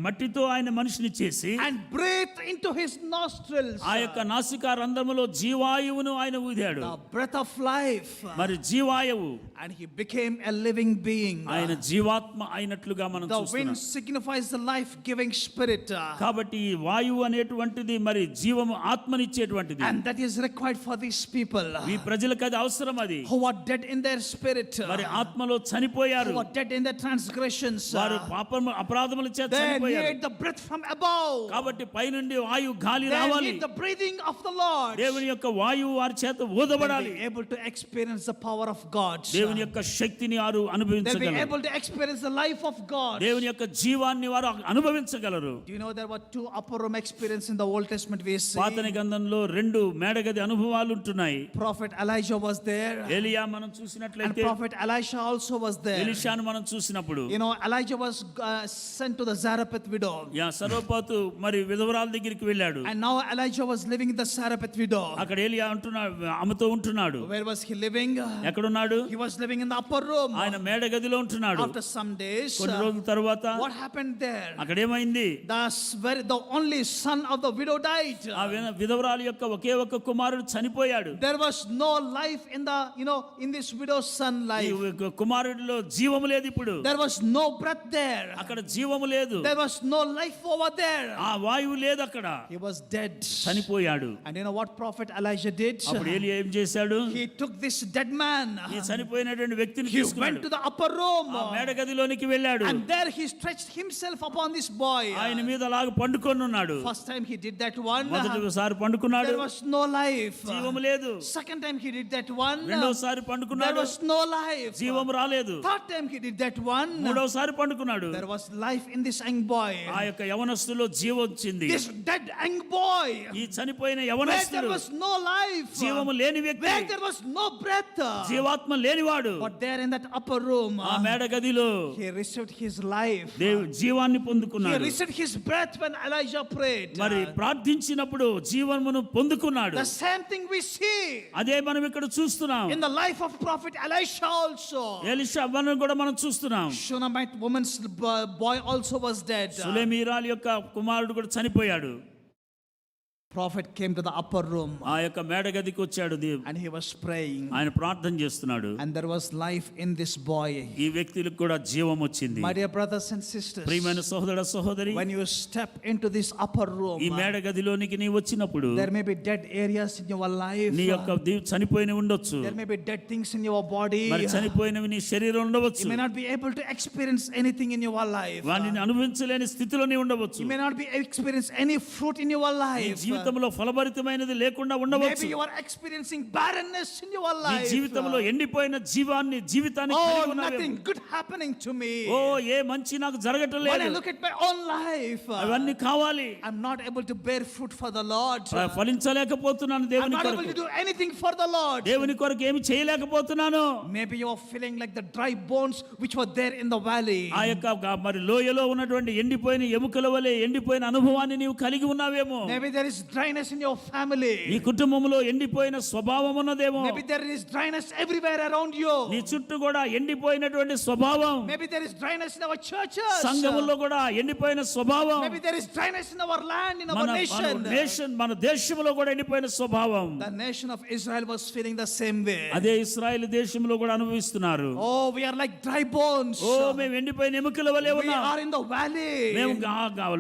మట్టితో ఆయన మనిషిని చేసి
and breathed into his nostrils
ఆ యొక్క నాసికా రంధ్రములో జీవాయువును ఆయన ఊదాడు.
the breath of life,
మరి జీవాయువు
and he became a living being.
ఆయన జీవాత్మ అయినట్లుగా మనం
The wind
చూస్తున్నాం.
signifies the life-giving spirit,
కాబట్టి ఈ వాయువు అనేటువంటిది మరి జీవము ఆత్మనిచ్చేటువంటిది.
and that is required for these people
ఈ ప్రజలకు అది అవసరం. అది
who are dead in their spirit,
మరి ఆత్మలో చనిపోయారు.
who are dead in their transgressions.
వారు పాపము అపరాధముల చేత
They
చనిపోయారు.
need the breath from above.
కాబట్టి పైనుండి వాయు గాలి
They
రావాలి.
need the breathing of the Lord.
దేవుని యొక్క వాయువు వారి చేత
They'll
ఊదబడాలి.
be able to experience the power of God.
దేవుని యొక్క శక్తిని వారు
They'll be
అనుభవించగలరు.
able to experience the life of God.
దేవుని యొక్క జీవాన్ని వారు అనుభవించగలరు.
Do you know there were two upper room experiences in the Old Testament we see?
పాత నిబంధనలో 2 మేడగది అనుభవాలు ఉంటున్నాయి.
Prophet Elijah was there,
ఎలియా మనం
and
చూసినట్లయితే,
Prophet Elisha also was there.
ఎలీషాను మనం చూసినప్పుడు,
You know, Elijah was sent to the Zarephath widow,
సర్వపాతు మరి విధవరాల దగ్గరికి వెళ్ళాడు.
and now Elijah was living in the Zarephath widow.
అక్కడ ఎలియా ఉంటున్నాడు, ఆమెతో ఉంటున్నాడు.
Where was he living?
ఎక్కడున్నాడు?
He was living in the upper room.
ఆయన మేడగదిలో ఉంటున్నాడు.
After some days,
కొన్ని రోజుల తర్వాత
what happened there?
అక్కడ ఏమైంది?
The only son of the widow died.
ఆ విధవరాలు యొక్క ఒకే ఒక కుమారుడు చనిపోయాడు.
There was no life in the, in this widow's son
ఈ
life.
కుమారుడిలో జీవము లేదు. ఇప్పుడు
There was no breath there.
అక్కడ జీవము లేదు.
There was no life over there.
ఆ వాయువు లేదు అక్కడ.
He was dead.
చనిపోయాడు.
And you know what Prophet Elijah did?
అప్పుడు ఏలియా ఏం చేశాడు?
He took this dead man.
ఈ చనిపోయినటువంటి వ్యక్తిని
He went
తీసుకున్నాడు.
to the upper room.
ఆ మేడగదిలోనికి వెళ్ళాడు.
And there he stretched himself upon this boy.
ఆయన మీద అలాగ పండుకొని ఉన్నాడు.
First time he did that one.
మొదటిసారి పండుకున్నాడు,
There was no life.
జీవము లేదు.
Second time he did that one.
రెండోసారి
There
పండుకున్నాడు,
was no life.
జీవము రాలేదు.
Third time he did that one.
మూడోసారి పండుకున్నాడు,
There was life in this young boy.
ఆ యొక్క యవనస్తులో జీవం వచ్చింది.
This dead young boy.
ఈ చనిపోయిన
Where there
యవనస్తుడు,
was no life.
జీవము లేని వ్యక్తి,
Where there was no breath.
జీవాత్మ లేనివాడు,
But there in that upper room,
ఆ మేడగదిలో
he received his life.
జీవాన్ని
He
పొందుకున్నాడు.
received his breath when Elijah prayed.
మరి ప్రార్థించినప్పుడు జీవమును పొందుకున్నాడు.
The same thing we see.
అదే మనం ఇక్కడ చూస్తున్నాం.
In the life of prophet Elisha also,
Elisha అవ్వను కూడా మనం చూస్తున్నాం.
Shunammite woman's boy also was dead.
సులేమీరాలు యొక్క కుమారుడు కూడా చనిపోయాడు.
Prophet came to the upper room
ఆ యొక్క మేడగదికి వచ్చాడు.
and he was praying,
ఆయన ప్రార్థన చేస్తున్నాడు.
and there was life in this boy.
ఈ వ్యక్తికి కూడా జీవం వచ్చింది.
My dear brothers and sisters,
ప్రియమైన సహోదర సహోదరి,
when you step into this upper room,
ఈ మేడగదిలోనికి నీ వచ్చినప్పుడు
there may be dead areas in your life.
నీ యొక్క చనిపోయిన ఉండొచ్చు.
There may be dead things in your body.
మరి చనిపోయినవి నీ శరీరం ఉండవచ్చు.
You may not be able to experience anything in your life.
వాటిని అనుభవించలేని స్థితిలో నీ ఉండవచ్చు.
You may not be experience any fruit in your
నీ
life.
జీవితంలో ఫలభరితమైనది లేకుండా ఉండవచ్చు.
Maybe you are experiencing barrenness in your
నీ
life.
జీవితంలో ఎండిపోయిన జీవితాన్ని
Oh,
కలిగి ఉన్నావేమో.
nothing good happening to me.
ఓ ఏ మంచి నాకు జరగటం
When I
లేదు.
look at my own life,
అవన్నీ కావాలి.
I'm not able to bear fruit for the Lord.
ఫలించలేకపోతున్నాను
I'm
దేవుని
not able
కొరకు.
to do anything for the Lord.
దేవుని కొరకు ఏమి చేయలేకపోతున్నాను.
Maybe you are feeling like the dry bones which were there in the valley.
ఆ యొక్క మరి లోయలో ఉన్నటువంటి ఎండిపోయిన ఎముకల వలె ఎండిపోయిన అనుభవాన్ని నీవు కలిగి ఉన్నావేమో.
Maybe there is dryness in your family.
నీ కుటుంబంలో ఎండిపోయిన స్వభావం ఉన్నదేమో.
Maybe there is dryness everywhere around you.
నీ చుట్టూ కూడా ఎండిపోయినటువంటి స్వభావం.
Maybe there is dryness in our churches.
సంఘములో కూడా ఎండిపోయిన స్వభావం.
Maybe there is dryness in our land, in our nation.
మన దేశంలో కూడా ఎండిపోయిన స్వభావం.
The nation of Israel was feeling the same way.
అదే ఇశ్రాయేలు దేశంలో కూడా అనుభవిస్తున్నారు.
Oh, we are like dry bones.
ఓ మేము ఎండిపోయిన ఎముకల వలె
We
ఉన్నాం.
are in the valley.
మేము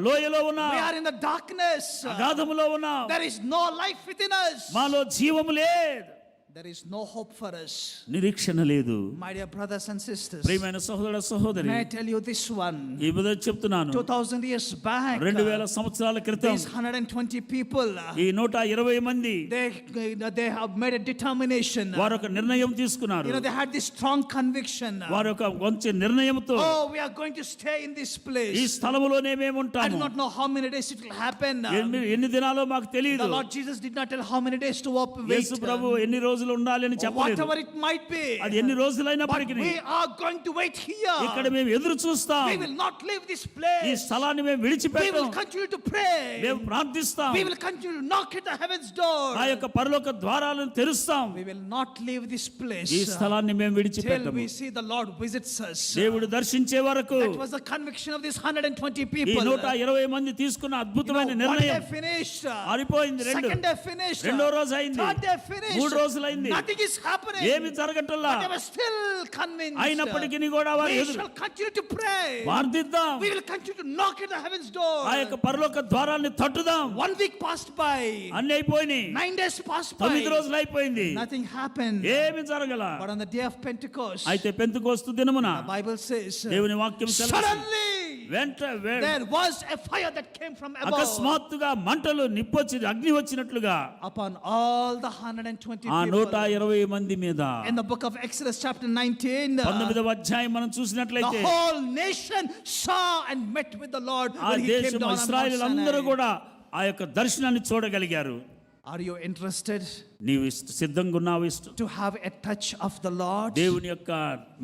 లోయలో ఉన్నాం.
We are in the darkness.
అగాధములో ఉన్నాం.
There is no life within us.
మాలో జీవము లేదు.
There is no hope for us.
నిరీక్షణ లేదు.
My dear brothers and sisters,
ప్రియమైన సహోదర సహోదరి,
may I tell you this one?
ఈ విధంగా చెప్తున్నాను.
2000 years back,
2000 సంవత్సరాల క్రితం
these 120 people,
ఈ 120 మంది
they have made a determination.
వారు ఒక నిర్ణయం తీసుకున్నారు.
You know, they had this strong conviction.
వారు ఒక మంచి నిర్ణయంతో
Oh, we are going to stay in this
ఈ
place.
స్థలములోనే మేము
I do
ఉంటాము.
not know how many days it will happen.
ఎన్ని దినాలో మాకు తెలియదు.
The Lord Jesus did not tell how many days to wait.
యేసు ప్రభు ఎన్ని రోజులు ఉండాలి అని చెప్పలేదు.
Whatever it might be.
అది ఎన్ని రోజులైనప్పటికీ
But we are going to wait here.
ఇక్కడ మేము ఎదురు చూస్తాం.
We will not leave this
ఈ
place.
స్థలాన్ని మేము
We
విడిచిపెట్టాం.
will continue to pray.
మేము ప్రార్థిస్తాం.
We will continue to knock at the heaven's door.
ఆ యొక్క పరలోక ద్వారాలను తెరుస్తాం.
We will not leave this place
ఈ స్థలాన్ని మేము
till
విడిచిపెట్టము.
we see the Lord visits us.
దేవుడు దర్శించే వరకు
That was the conviction of these 120
ఈ
people.
120 మంది తీసుకున్న
You know,
అద్భుతమైన
one day
నిర్ణయం
finished.
ఆరిపోయింది.
Second day finished.
రెండో రోజు అయింది.
Third day finished.
3 రోజులైంది.
Nothing is happening.
ఏమి జరగటల్లా.
But they were still convinced.
అయినప్పటికీ కూడా వారు
We
ఎదురు
shall continue to pray.
ప్రార్థిద్దాం.
We will continue to knock at the heaven's door.
ఆ యొక్క పరలోక ద్వారాన్ని తట్టుదాం.
1 week passed by.
అన్ని అయిపోయినాయి.
9 days passed
9
by.
రోజులు అయిపోయింది.
Nothing happened.
ఏమి జరగల.
But on the day of Pentecost,
అయితే పెంతెకోస్తు దినమున
the Bible says,
దేవుని వాక్యం సెలవిస్తుంది.
suddenly
there
was a fire that came from above
అకస్మాత్తుగా మంటలు నిప్పొచ్చి అగ్ని వచ్చినట్లుగా
upon all the 120
ఆ
people.
120 మంది మీద.
In the book of Exodus chapter 19,
19వ అధ్యాయం మనం
the
చూసినట్లయితే
whole nation saw and met with the Lord
ఆ
when he came
దేశం
down on Mount
ఇశ్రాయేలీయులందరూ
Sinai.
కూడా ఆ యొక్క దర్శనాన్ని చూడగలిగారు.
Are you interested
నీవు సిద్ధంగా ఉన్నావు
to have a touch of the Lord?
దేవుని యొక్క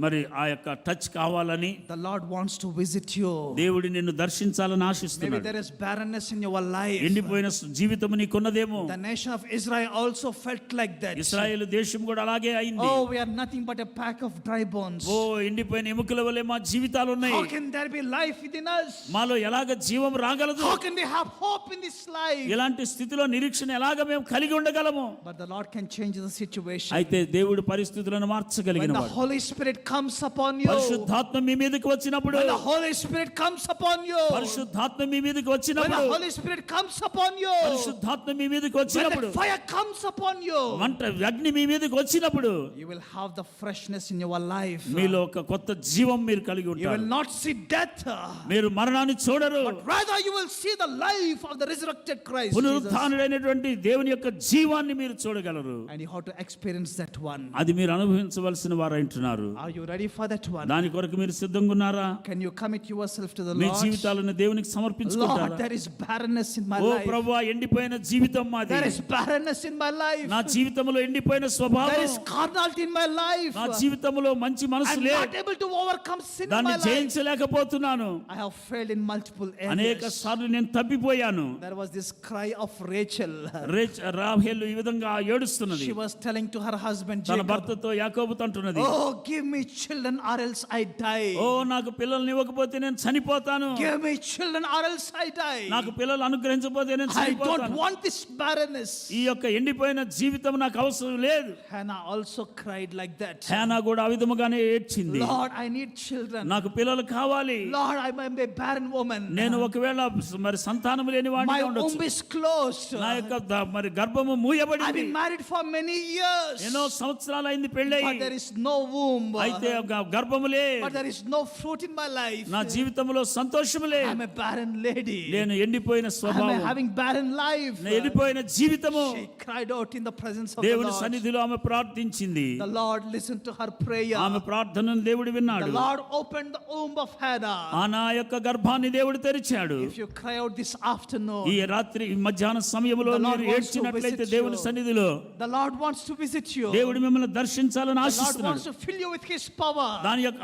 మరి ఆ యొక్క టచ్ కావాలని.
The Lord wants to visit you.
దేవుడు నిన్ను దర్శించాలని
Maybe
ఆశిస్తున్నాడు.
there is barrenness in your life.
ఎండిపోయిన జీవితం నీకున్నదేమో.
The nation of Israel also felt like that.
ఇశ్రాయేలు దేశం కూడా అలాగే అయింది.
Oh, we are nothing but a pack of dry bones.
ఓ ఎండిపోయిన ఎముకల వలె మా జీవితాలు ఉన్నాయి.
How can there be life within us?
మాలో ఎలాగ జీవం రాగలదు.
How can we have hope in this life?
ఇలాంటి స్థితిలో నిరీక్షణ ఎలాగ మేము కలిగి ఉండగలము.
But the Lord can change the situation.
అయితే దేవుడు పరిస్థితులను మార్చగలిగిన
When the
వాడు.
Holy Spirit comes upon you,
పరిశుద్ధాత్మ మీ మీదకి వచ్చినప్పుడు,
when the Holy Spirit comes upon you,
పరిశుద్ధాత్మ మీ మీదకి
when
వచ్చినప్పుడు,
the Holy Spirit comes upon you,
పరిశుద్ధాత్మ మీ మీదకి
when
వచ్చినప్పుడు,
the fire comes upon you,
మంట అగ్ని మీ మీదకి వచ్చినప్పుడు
you will have the freshness in your life.
మీలో ఒక కొత్త జీవం మీరు కలిగి
You will
ఉంటారు.
not see death,
మీరు మరణాన్ని చూడరు.
but rather you will see the life of the resurrected Christ Jesus.
పునరుత్థానుడైనటువంటి దేవుని యొక్క జీవాన్ని మీరు చూడగలరు.
And you have to experience that one.
అది మీరు అనుభవించవలసిన వారు అంటున్నారు.
Are you ready for that one?
దాని కొరకు మీరు సిద్ధంగా ఉన్నారా?
Can you commit yourself to the
me
Lord?
జీవితాలను దేవునికి
Lord,
సమర్పించుకుంటారా?
there is barrenness in my
oh
life.
ప్రభువా, ఎండిపోయిన జీవితం మాది.
There is barrenness in my life.
నా జీవితంలో ఎండిపోయిన
There
స్వభావం,
is carnality in my life.
నా జీవితంలో మంచి మనసు
I'm
లేదు.
not able to overcome sin in
దాన్ని
my life.
జయించలేకపోతున్నాను.
I have failed in multiple
అనేక
areas.
సార్లు నేను తప్పిపోయాను.
There was this cry of Rachel.
రాహేలు ఈ విధంగా ఏడుస్తున్నది.
She was telling to her husband
తన
Jacob,
భర్తతో యాకోబుతో అంటున్నది,
oh, give me children or else I die.
ఓ నాకు పిల్లల్ని ఇవ్వకపోతే నేను చనిపోతాను,
Give me children or else I die.
నాకు పిల్లలు అనుగ్రహించకపోతే నేను
I don't
చనిపోతాను,
want this barrenness.
ఈ యొక్క ఎండిపోయిన జీవితం నాకు అవసరం లేదు.
Hannah also cried like that.
హేనా కూడా ఆ విధముగానే ఏడ్చింది,
Lord, I need children.
నాకు పిల్లలు కావాలి,
Lord, I am a barren woman.
నేను ఒకవేళ మరి సంతానం లేని
My
వాడిగా
womb
ఉండొచ్చు,
is closed.
నా యొక్క మరి గర్భము
I've
మూయబడింది,
been married for many years.
ఎన్నో సంవత్సరాలు అయింది పెళ్ళై,
But there is no womb.
అయితే గర్భములే,
But there is no fruit in my life.
నా జీవితంలో సంతోషములే,
I'm a barren lady.
నేను ఎండిపోయిన
I'm
స్వభావం,
having barren life.
నేను ఎండిపోయిన జీవితము.
She cried out in the presence of the
దేవుని
Lord.
సన్నిధిలో ఆమె ప్రార్థించింది,
The Lord listened to her prayer.
ఆమె ప్రార్థనను దేవుడు
The
విన్నాడు,
Lord opened the womb of Hannah.
ఆనా యొక్క గర్భాన్ని దేవుడు తెరిచాడు.
If you cry out this afternoon,
ఈ రాత్రి ఈ మధ్యాహ్న సమయంలో
The Lord
మీరు
wants to
ఏడ్చినట్లయితే
visit
దేవుని
you.
సన్నిధిలో
the Lord wants to visit you.
దేవుడు మిమ్మల్ని దర్శించాలని
The Lord
ఆశిస్తున్నాడు,
wants to fill you with His power.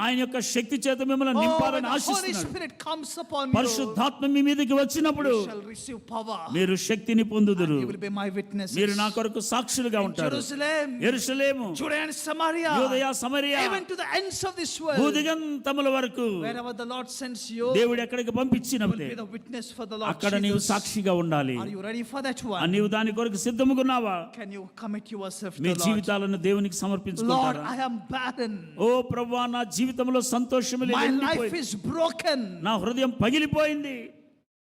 ఆయన యొక్క శక్తి చేత మిమ్మల్ని
Oh, when
నింపాలని
the Holy
ఆశిస్తున్నాడు.
Spirit comes upon you,
పరిశుద్ధాత్మ మీ మీదకి వచ్చినప్పుడు
you shall receive power.
మీరు శక్తిని పొందుదురు,
You will be my witnesses.
మీరు నా కొరకు సాక్షులుగా ఉంటారు.
Jerusalem,
యెరూషలేము,
Judea and Samaria,
యూదయ, సమరయ,
even to the ends of this world.
భూదిగంతముల వరకు
Wherever the Lord sends you,
దేవుడు ఎక్కడికి
you will
పంపించినప్పుడే
be the witness for the Lord
అక్కడ నీవు
Jesus.
సాక్షిగా ఉండాలి.
Are you ready for that
ఆ
one?
నీవు దాని కొరకు సిద్ధముగున్నావా?
Can you commit yourself to
me
the Lord?
జీవితాలను దేవునికి
Lord,
సమర్పించుకుంటారా?
I am barren.
ఓ ప్రభువా, నా జీవితంలో సంతోషం లేదు,
My life
ఎండిపోయింది.
is broken.
నా హృదయం పగిలిపోయింది,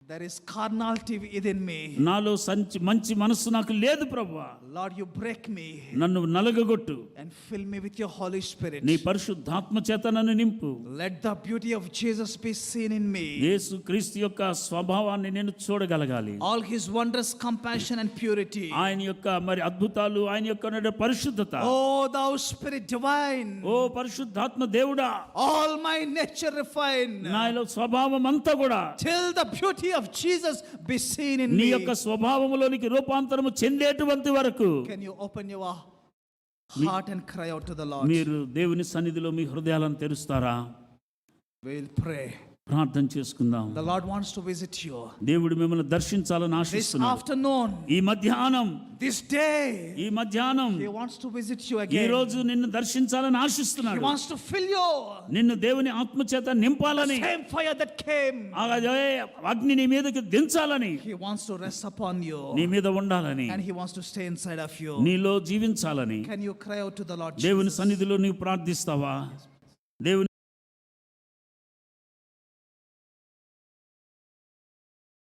There is carnality within me.
నాలో మంచి మనస్సు నాకు లేదు ప్రభువా.
Lord, you break me
నన్ను నలగగొట్టు,
and fill me with your Holy Spirit.
నీ పరిశుద్ధాత్మ చేత నన్ను నింపు.
Let the beauty of Jesus be seen in me.
యేసు క్రీస్తు యొక్క స్వభావాన్ని నేను చూడగలగాలి,
All His wondrous compassion and purity.
ఆయన యొక్క మరి అద్భుతాలు, ఆయన యొక్క పరిశుద్ధత.
Oh, thou Spirit divine.
ఓ పరిశుద్ధాత్మ దేవుడా,
All my nature refine.
నాలో స్వభావం అంతా కూడా
Till the beauty of Jesus be seen in
నీ
me.
యొక్క స్వభావములోనికి రూపాంతరము చెందేటువంటి వరకు
Can you open your heart and cry out to the Lord?
మీరు దేవుని సన్నిధిలో మీ హృదయాలను తెరుస్తారా?
We'll pray.
ప్రార్థన చేసుకుందాం.
The Lord wants to visit you.
దేవుడు మిమ్మల్ని దర్శించాలని
This
ఆశిస్తున్నాడు.
afternoon,
ఈ మధ్యాహ్నం,
this day,
ఈ మధ్యాహ్నం
He wants to visit you
ఈ
again.
రోజు నిన్ను దర్శించాలని
He
ఆశిస్తున్నాడు.
wants to fill you.
నిన్ను దేవుని ఆత్మ చేత
The
నింపాలని,
same fire that came.
అదే అగ్ని నీ మీదకి దించాలని,
He wants to rest upon you.
నీ మీద ఉండాలని,
And He wants to stay inside of you.
నీలో జీవించాలని
Can you cry out to the Lord
దేవుని
Jesus?
సన్నిధిలో నీవు ప్రార్థిస్తావా? దేవుని